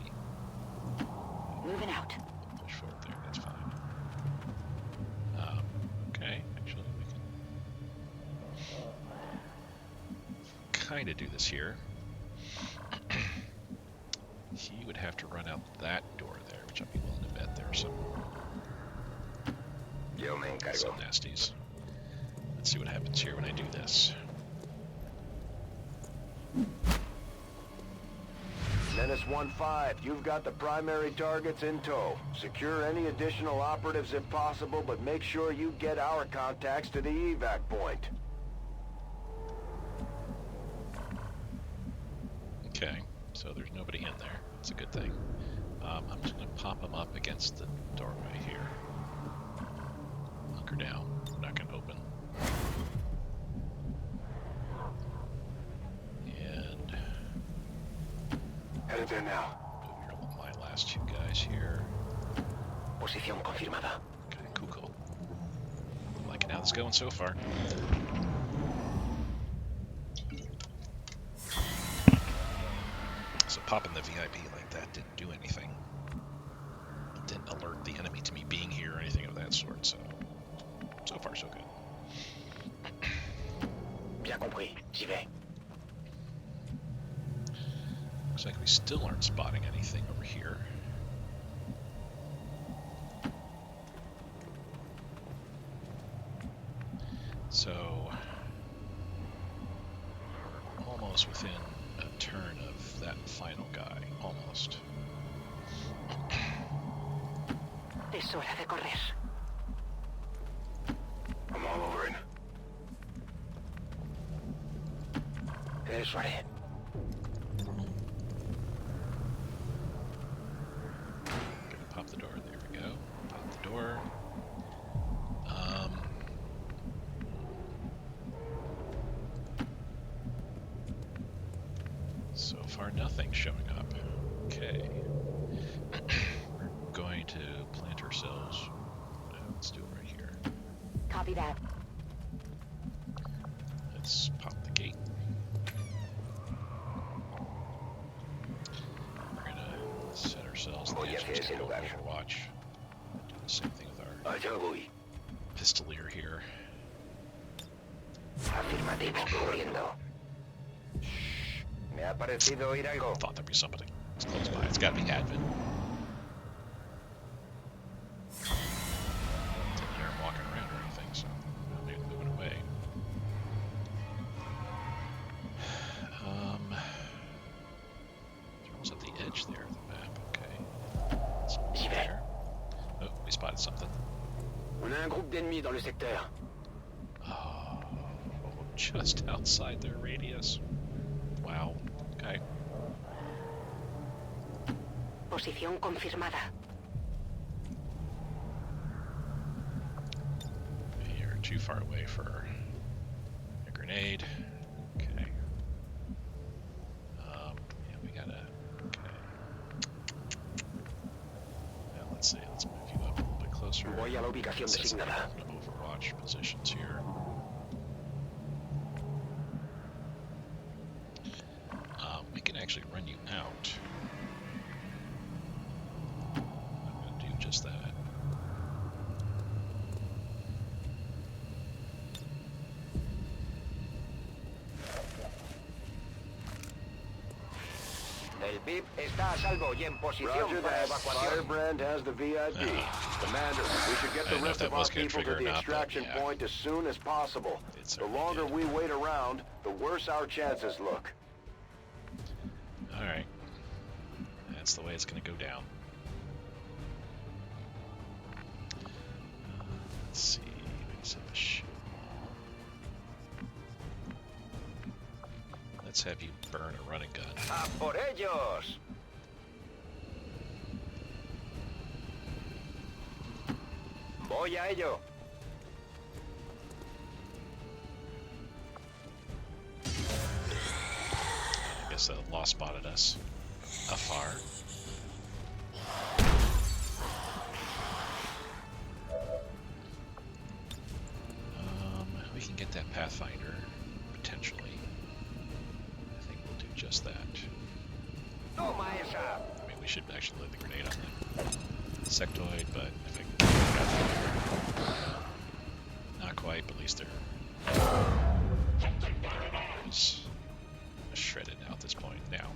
Moving out. Push forward there, that's fine. Okay, actually we can kind of do this here. He would have to run out that door there, which I'd be willing to bet there's Yo me encargo. some nasties. Let's see what happens here when I do this. Menace 1-5, you've got the primary targets in tow. Secure any additional operatives if possible, but make sure you get our contacts to the evac point. Okay, so there's nobody in there. That's a good thing. I'm just going to pop them up against the doorway here. Hunker down. I'm not going to open. And Headed there now. over here with my last two guys here. Posición confirmada. Okay, cool. I'm liking how this is going so far. So popping the VIP like that didn't do anything. It didn't alert the enemy to me being here or anything of that sort, so far so good. Bien compris. J'y vais. Looks like we still aren't spotting anything over here. So we're almost within a turn of that final guy. Almost. Es hora de correr. I'm all over it. Eso haré. Gonna pop the door. There we go. Pop the door. So far, nothing showing up. Okay. We're going to plant ourselves. Let's do it right here. Copy that. Let's pop the gate. We're gonna set ourselves in the Voy edge hacia ese to lugar. Overwatch. Do the same thing with our Allá voy. pistolier here. Afirmativo. Cubriendo. Me ha parecido oír algo. Thought there'd be somebody. It's close by. It's gotta be Advent. Didn't hear him walking around or anything, so maybe moving away. a un groupe d'ennemis dans le secteur. Oh, just outside their radius. Wow. Okay. Posición confirmada. You're too far away for a grenade. Okay. Yeah, we gotta. Okay. Now let's see. Let's move you up a little bit closer. Voy a la ubicación Set some designada. Overwatch positions here. We can actually run you out. I'm gonna do just that. El VIP está a salvo y en posición Roger para that. evacuación. Firebrand has the VIP. Commander, we should get I the didn't know if rest that of our was good people to trigger or the not, but extraction yeah. point as soon as possible. It The certainly longer did. we wait around, the worse our chances look. Alright. That's the way it's going to go down. Let's see. We just have a shield wall. Let's have you burn a running gun. ¡A por ellos! Voy a ello. I guess the Law spotted us afar. We can get that Pathfinder, potentially. I think we'll do just that. Toma esa. I mean, we should actually load the grenade on the sectoid, but if I can get the Pathfinder, not quite, but at least they're shredded now at this point. Now,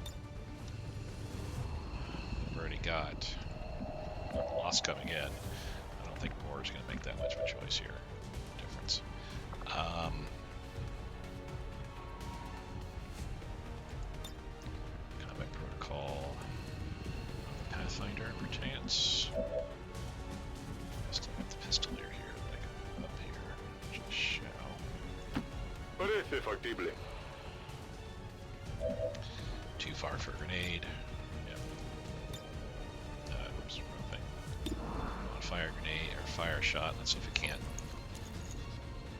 we've already got Lost coming in. I don't think more is going to make that much of a choice here. Difference. Combat protocol on the Pathfinder perchance. I still have the pistolier here, but I can move up here. Just shall. Parece factible. Too far for a grenade. Yep. Oops, wrong thing. On fire grenade or fire shot. Let's see if we can.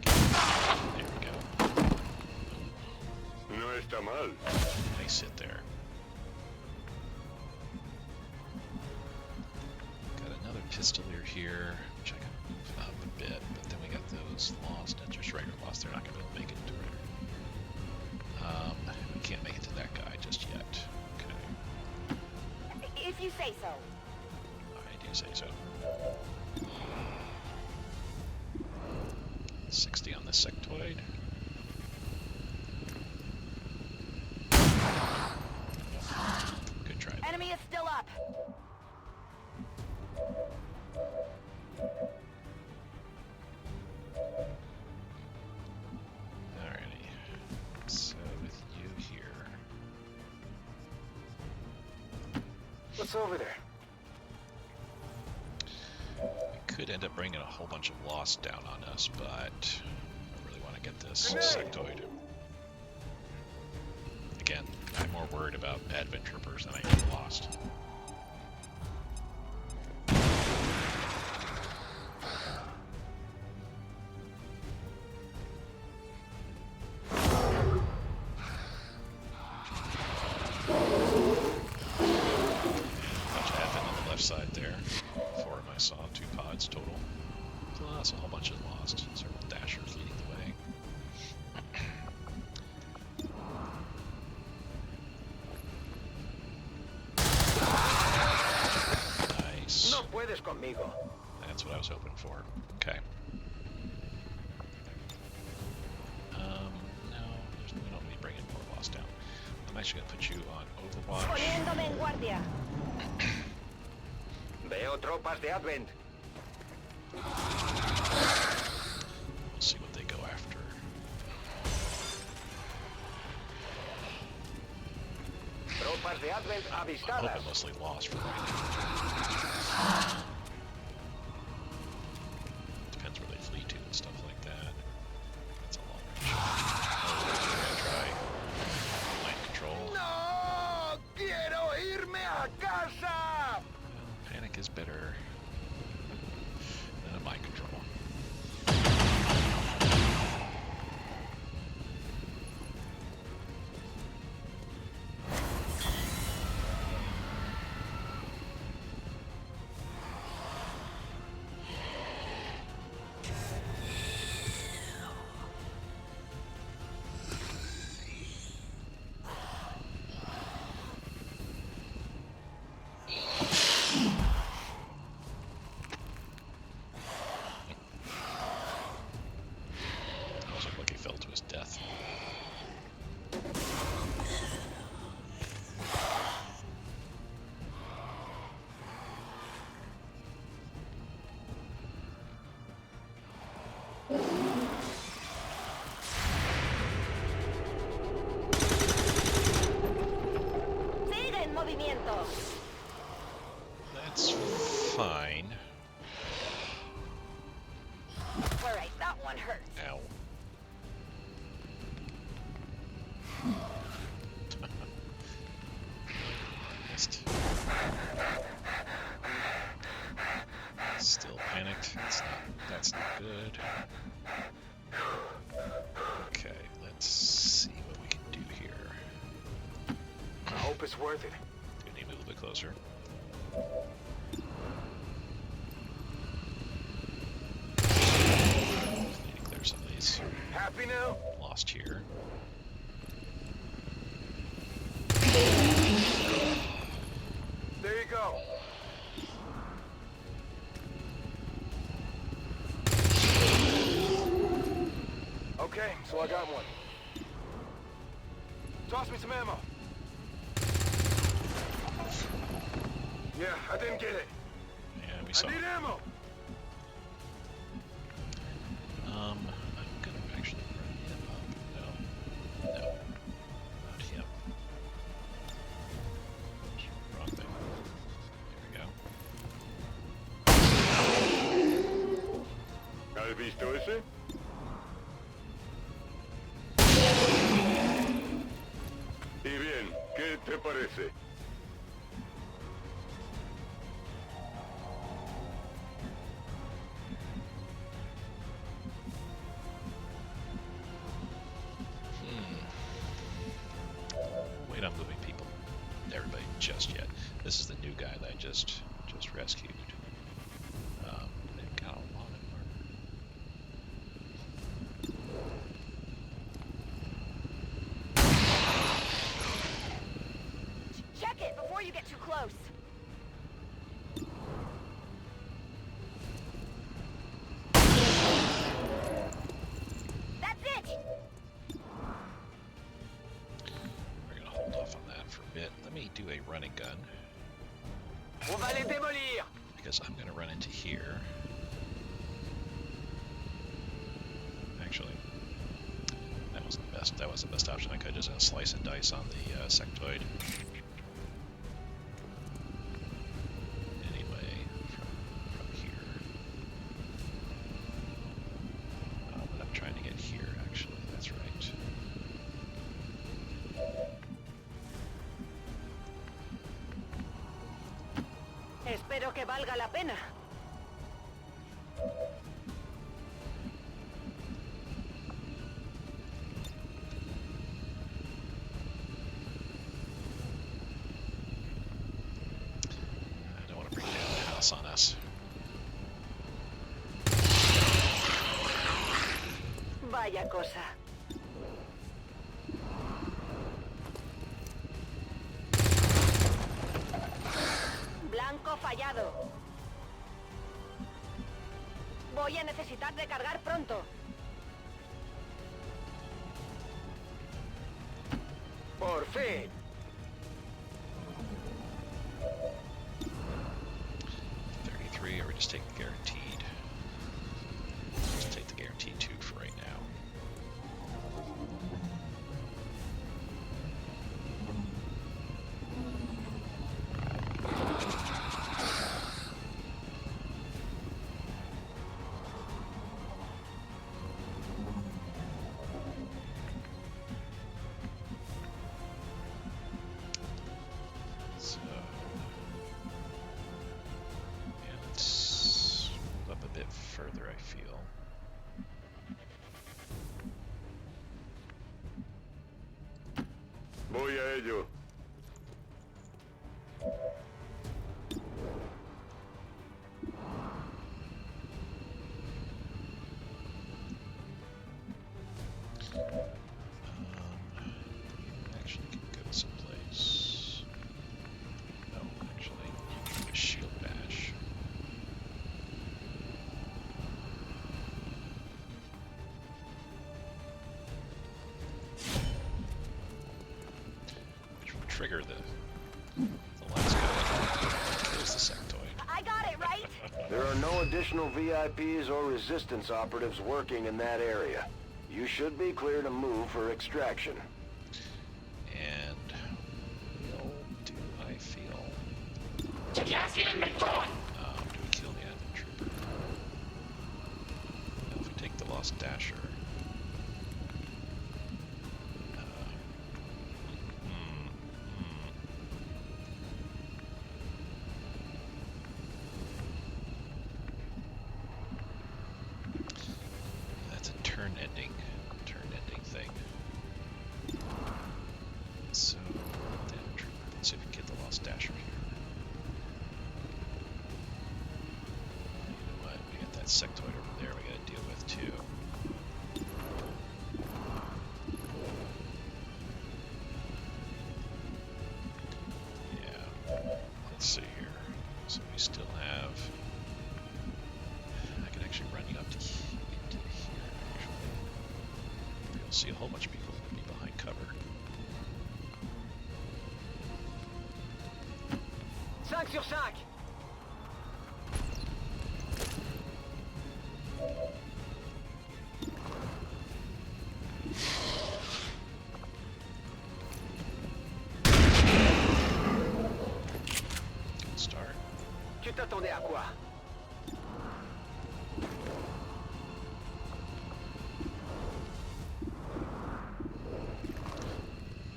There we go. No está mal. Nice hit there. Got another pistolier here, which I can move up a bit, but then we got those Lost, not just regular Lost. They're not going to be able to make it to it. We can't make it to that guy just yet. Okay. If you say so. I do say so. 60 on the sectoid. Good try. Enemy is still up. Alrighty. So with you here. What's over there? We could end up bringing a whole bunch of Lost down on us, but I really want to get this sectoid. Again, I'm more worried about Advent Troopers than I am Lost. Bunch of Advent on the left side there. 4 of them I saw, 2 pods total. So that's a whole bunch of Lost. Several Dashers leading the way. Nice. No puedes conmigo. That's what I was hoping for. Okay. No, we don't need to bring in more Lost down. I'm actually going to put you on Overwatch. Poniéndome en guardia. Veo tropas de Advent. We'll see what they go after. Tropas de Advent I'm avistadas. hoping mostly Lost for right now. Depends where Oh. That's fine. Alright, that one hurts. Ow. Missed. Still panicked. That's not good. Okay, let's see what we can do here. I hope it's worth it. Do need to move a little bit closer. Need to clear some of these. Happy now? Lost here. There you go. Okay, so I got one. Toss me some ammo. Yeah, I didn't get it. Yeah, we saw. I need ammo. I'm gonna actually run him up. No, not him. Wrong thing. There we go. ¿Has visto ese? Y bien, ¿qué te parece? Wait on moving people. Everybody just yet. This is the new guy that I just rescued. They've got a lot of Check it before you get too close. That's it! We're gonna hold off on that for a bit. Let me do a running gun On va les démolir. because I'm gonna run into here. Actually, that wasn't the best. That was the best option. I could just slice and dice on the sectoid. Anyway, from here. But I'm trying to get here. Actually, that's right. Espero que valga la pena. I don't want to bring down the house on us. Vaya cosa. Blanco fallado. Voy a necesitar recargar pronto. Por fin. 33, or we just take the guaranteed. Just take the guaranteed 2 for right now. So, yeah, let's move up a bit further, I feel. Voy a ello. You actually can go someplace. No, actually, you can do a shield bash. Which will trigger the last guy. There's the sectoid. I got it, right? There are no additional VIPs or resistance operatives working in that area. You should be clear to move for extraction. And will do, I feel. Do we kill the admin trooper? Now, if we take the Lost Dasher. That's a turn-ending thing. So, admin trooper. Let's see if we can get the Lost Dasher here. That sectoid over there we gotta deal with too. Yeah, let's see here. So we still have. I can actually run you up to into here. Actually, you'll see a whole bunch of people will be behind cover. 5 sur 5. Tu t'attendais à quoi?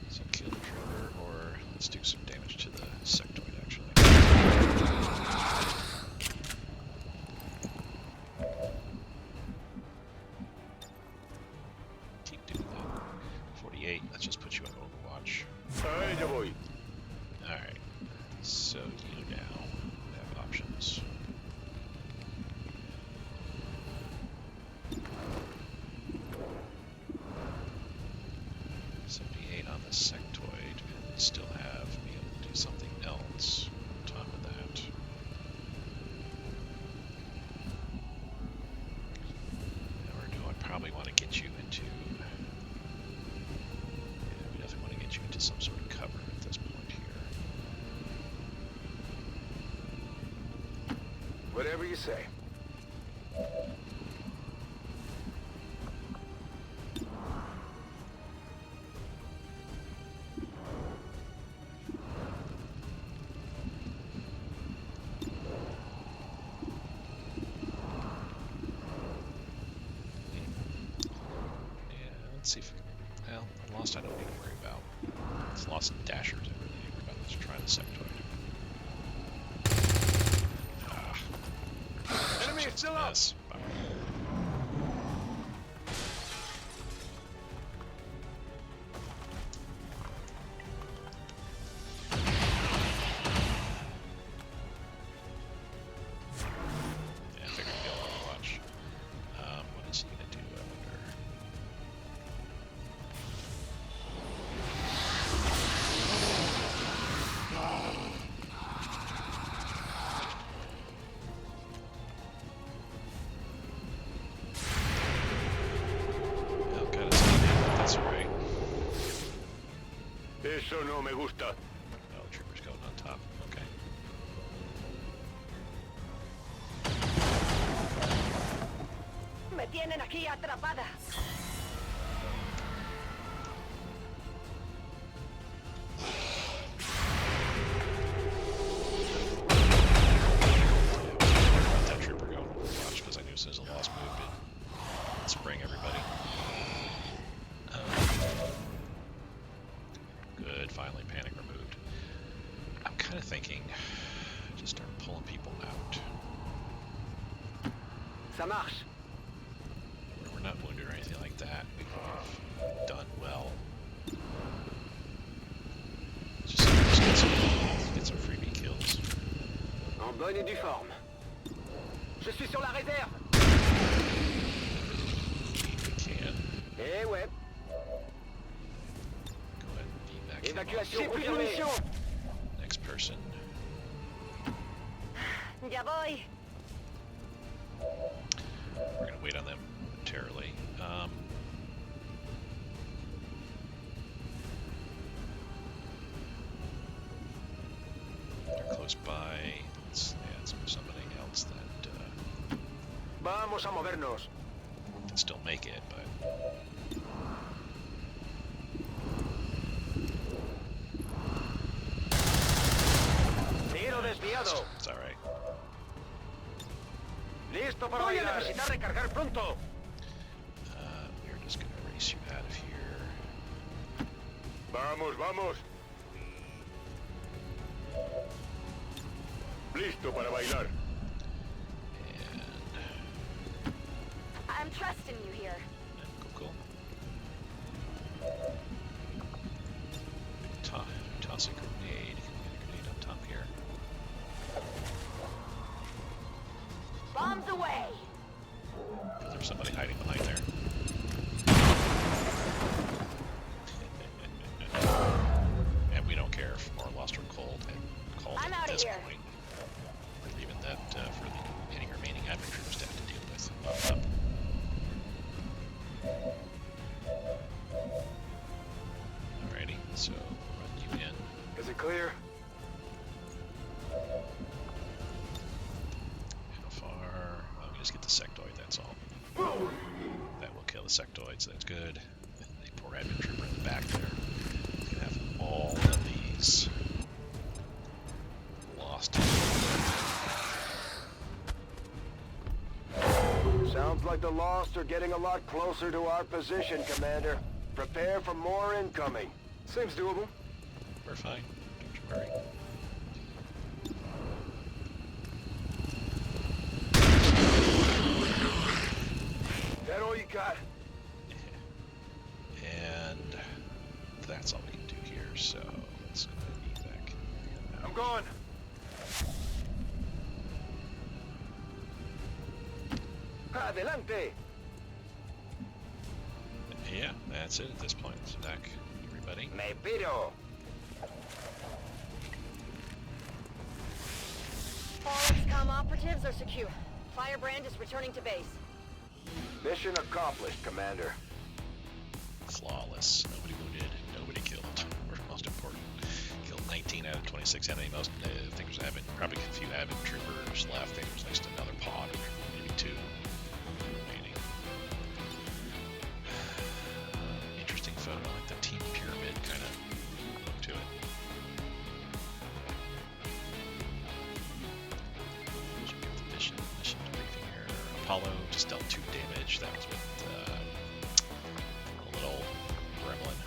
So kill the trooper, or let's do some damage to the sectoid actually. Keep doing that. 48, let's just put you on Overwatch. Ahí yo voy. Alright, so you now have options. On the sectoid, and still have be able to do something else on top of that. Or do I probably want to get you into? Yeah, we definitely want to get you into some sort of cover at this point here. Whatever you say. Let's see if, well, Lost I don't need to worry about. It's Lost Dashers I really need to worry about. Let's try the sectoid. Enemy is still up! Yes. Eso no me gusta. Oh, the trooper's going on top. Okay. Me tienen aquí atrapada. That trooper going Overwatch because I knew as soon as a Lost moved it'd spring everybody. Good, finally panic removed. I'm kind of thinking just start pulling people out. Ça marche. We're not wounded or anything like that. We've done well. Just get some freebie kills. En bonne et due forme. Je suis sur la réserve. We can. Eh ouais. Go ahead and beam back in. Évacuation confirmée. Next person. Ya voy. We're gonna wait on them momentarily. They're close by. Let's move somebody else that Vamos a movernos. can still make it, but. Tiro desviado. Listo para Voy a bailar. necesitar recargar pronto. We're just gonna race you out of here. Vamos, vamos. Listo para bailar. I'm trusting you here. Cool. Toss a grenade. Get a grenade up top here. Bombs away. There's somebody hiding behind there. And we don't care if we're lost or cold. I'm at out of this here. point. We're leaving that for any remaining admin troopers to have to deal with. Alrighty, so run you in. Is it clear? How far? Well, we just get the sectoid, that's all. That will kill the sectoids, that's good. The poor admin trooper in the back there. He's gonna have all of these lost. Sounds like the Lost are getting a lot closer to our position, Commander. Prepare for more incoming. Seems doable. We're fine, don't you worry. That all you got? And that's all we can do here, so let's go ahead and evac. I'm going. Adelante. Yeah, that's it at this point. So back, everybody. Me piro. All XCOM operatives are secure. Firebrand is returning to base. Mission accomplished, Commander. Flawless. Nobody wounded. Nobody killed. Most important. Killed 19 out of 26 enemy. Most I think there's probably a few admin troopers left. I think there's next to another pod, or maybe two remaining. Interesting photo, like the team pyramid kind of look to it. Should get the mission briefing here. Apollo just dealt 2 damage. That was with a little gremlin.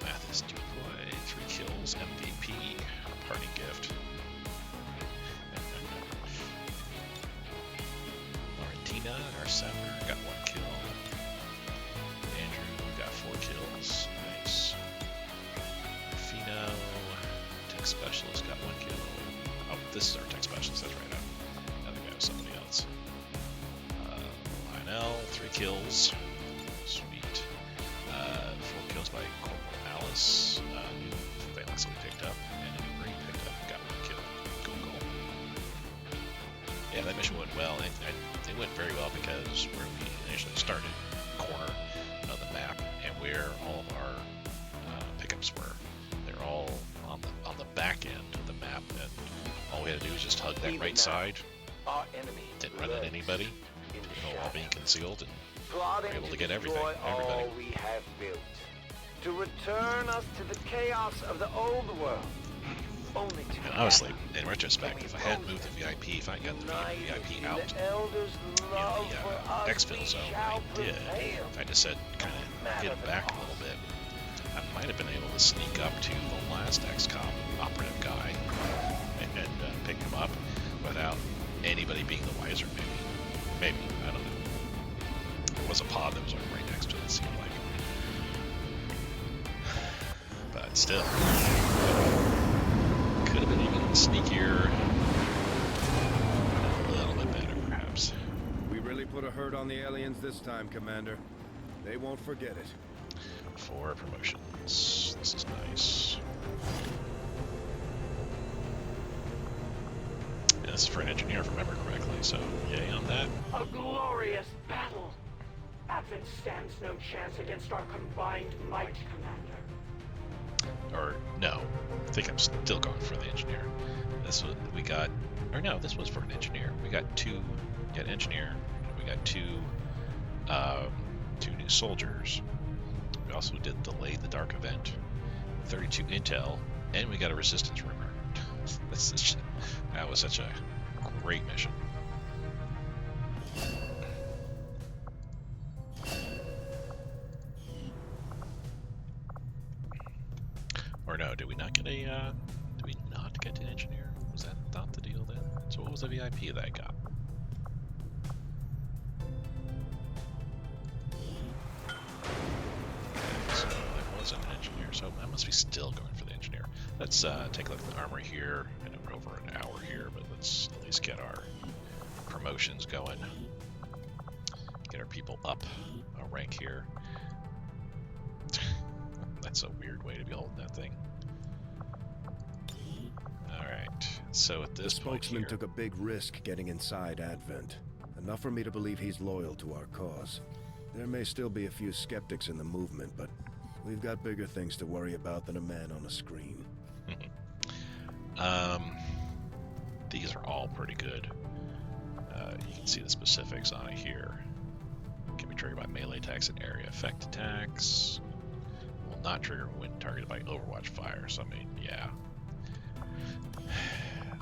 Mathis Dubois, 3 kills, MVP, party gift. Laurentina, our center, got 1 kill. Andrew got 4 kills. Nice. Fino, tech specialist, got 1 kill. Oh, this is our tech specialist, that's right. I think that was somebody else. Lionel, 3 kills. Sweet. 4 kills by Corporal Alice. New Valence we picked up, and a new Marine picked up. Got 1 kill. Cool. Yeah, that mission went well. It went very well because where we initially started, corner of the map, and where all of our pickups were, they're all on the back end of the map, and all we had to do was just hug that right side. Our enemy Didn't run into anybody. All being concealed, and plotting we're able to get destroy everybody. all we have built. To return us to the chaos of the old world. Only to And honestly, in retrospect, if I hadn't moved the VIP, if I hadn't got the VIP out, the elders' love for the us, exfil we zone, shall I did. prevail. If I just had kind of hidden back a little bit, I might have been able to sneak up to the last XCOM operative guy and pick him up without anybody being the wiser. Maybe, I don't know. There was a pod that was like right next to it, it seemed like. But still, could have been even sneakier, a little bit better perhaps. We really put a hurt on the aliens this time, Commander. They won't forget it. 4 promotions. This is nice. And this is for an engineer, if I remember correctly, so yay on that. A glorious battle. Advent stands no chance against our combined might, Commander. Or no, I think I'm still going for the engineer. This was, we got, or no, this was for an engineer. We got 2, an engineer, and we got 2 new soldiers. We also did delay the dark event, 32 intel, and we got a resistance rumor. That was such a great mission. Or no, did we not get a? Did we not get an engineer? Was that not the deal then? So what was the VIP that I got? So there wasn't an engineer, so I must be still going for the engineer. Let's take a look at the armory here. I know we're over an hour here, but let's at least get our promotions going. Get our people up a rank here. That's a weird way to be holding that thing. Alright, so at this point spokesman here, took a big risk getting inside Advent. Enough for me to believe he's loyal to our cause. There may still be a few skeptics in the movement, but we've got bigger things to worry about than a man on a screen. These are all pretty good. You can see the specifics on it here. Can be triggered by melee attacks and area effect attacks. Will not trigger when targeted by Overwatch fire. So I mean, yeah.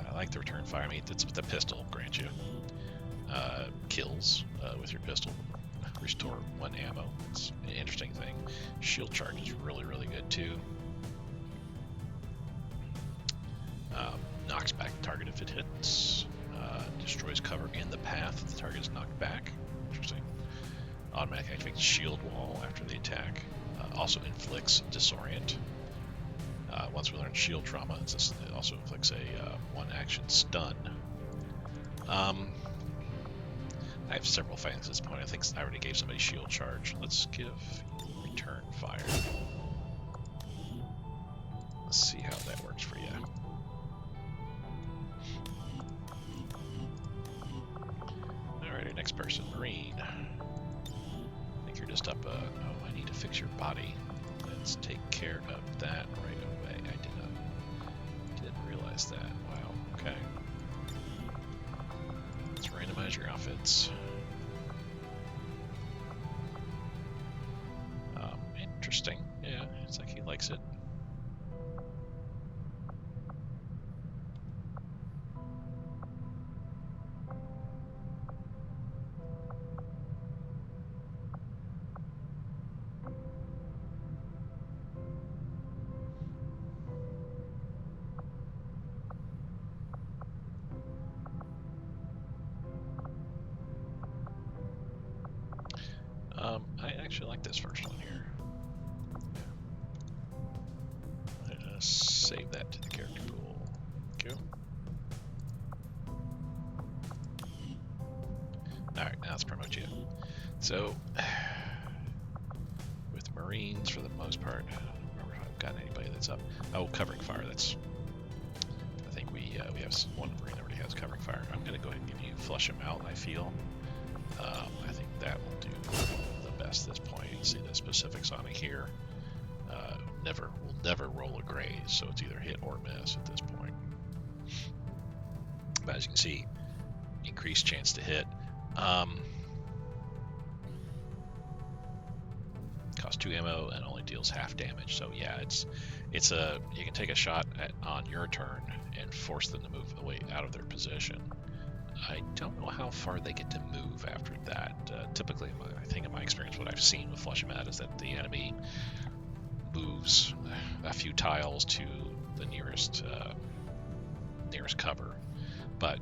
I like the return fire. I mean, that's what the pistol grants you. Kills with your pistol. Restore 1 ammo. It's an interesting thing. Shield charge is really, really good too. Knocks back the target if it hits. Destroys cover in the path if the target is knocked back. Interesting. Automatically activates shield wall after the attack. Also inflicts disorient. Once we learn shield trauma, it also inflicts a 1-action stun. I have several things at this point. I think I already gave somebody shield charge. Let's give return fire. Let's see how that works for you. Alrighty, next person, Marine. I think you're just up. Oh, I need to fix your body. Let's take care of that right away. I didn't realize that. Wow. Okay. Let's randomize your outfits. Interesting. Yeah, it's like he likes it. I actually like this first one here. Save that to the character pool. Thank you. Alright, now let's promote you. So, with Marines for the most part, I don't remember if I've got anybody that's up. Oh, covering fire. That's. I think we have one Marine that already has covering fire. I'm going to go ahead and give you flush him out, I feel. I think that will do the best at this point. You can see the specifics on it here. Will never roll a graze, so it's either hit or miss at this point. But as you can see, increased chance to hit. Costs 2 ammo and only deals half damage. So yeah, you can take a shot on your turn and force them to move away out of their position. I don't know how far they get to move after that. Typically, I think in my experience, what I've seen with Flush 'em Out is that the enemy moves a few tiles to the nearest cover. But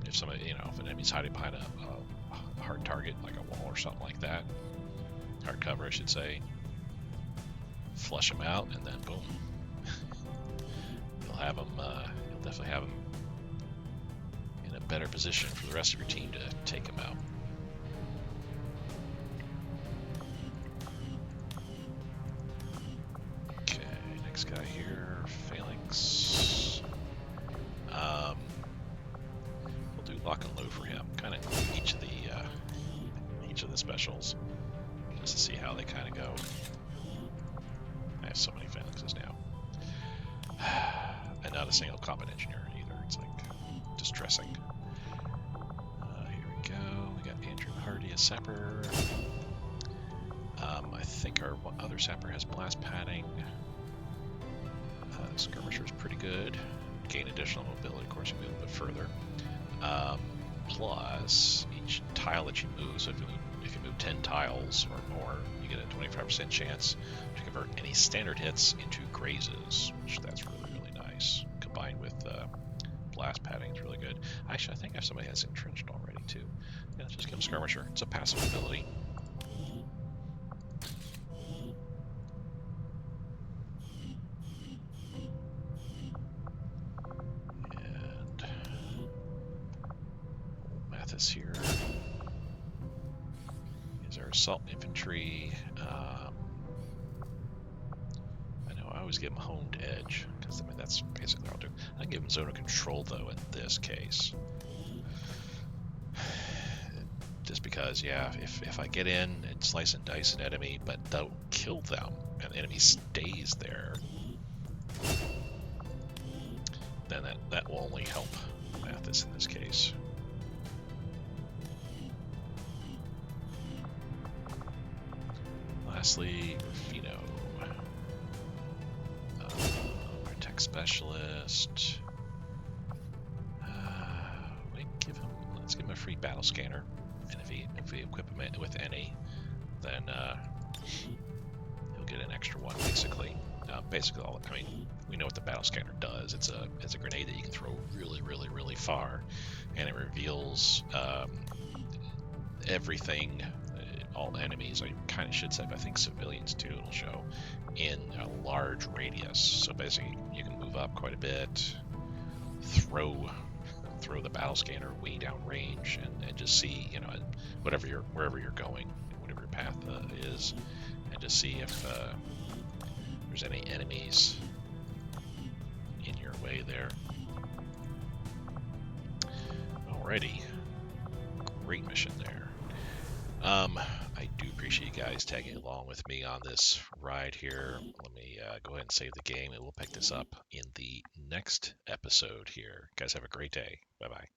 if somebody, if an enemy's hiding behind a hard target like a wall or something like that, hard cover, I should say, flush them out, and then boom, you'll have them. You'll definitely have them in a better position for the rest of your team to take them out. Next guy here, Phalanx. We'll do lock and load for him. Kind of each of the specials, just to see how they kind of go. I have so many Phalanxes now, and not a single combat engineer either. It's like distressing. Here we go. We got Andrew Hardy, a sapper. I think our other sapper has blast padding. Skirmisher is pretty good. Gain additional mobility, of course, you move a little bit further. Plus, each tile that you move, so if you move 10 tiles or more, you get a 25% chance to convert any standard hits into grazes, which that's really nice. Combined with blast padding is really good. Actually, I think somebody has entrenched already too. Yeah, let's just give him skirmisher. It's a passive ability. And Mathis here. Is our assault infantry? I know I always give him honed edge because I mean that's basically what I'll do. I can give him zone of control though in this case. Just because, yeah, if I get in and slice and dice an enemy but don't kill them and the enemy stays there, then that will only help Mathis in this case. Lastly, Rufino. Our tech specialist. Let's give him a free battle scanner. And if we equip him with any, then he'll get an extra one basically. Basically, we know what the battle scanner does. It's a grenade that you can throw really far, and it reveals everything, all enemies. I kind of should say, but I think civilians too. It'll show in a large radius. So basically, you can move up quite a bit, throw the battle scanner way down range and just see, wherever you're going, whatever your path is, and just see if there's any enemies in your way there. Alrighty, great mission there. I do appreciate you guys tagging along with me on this ride here. Let me go ahead and save the game, and we'll pick this up in the next episode here. Guys, have a great day. Bye-bye.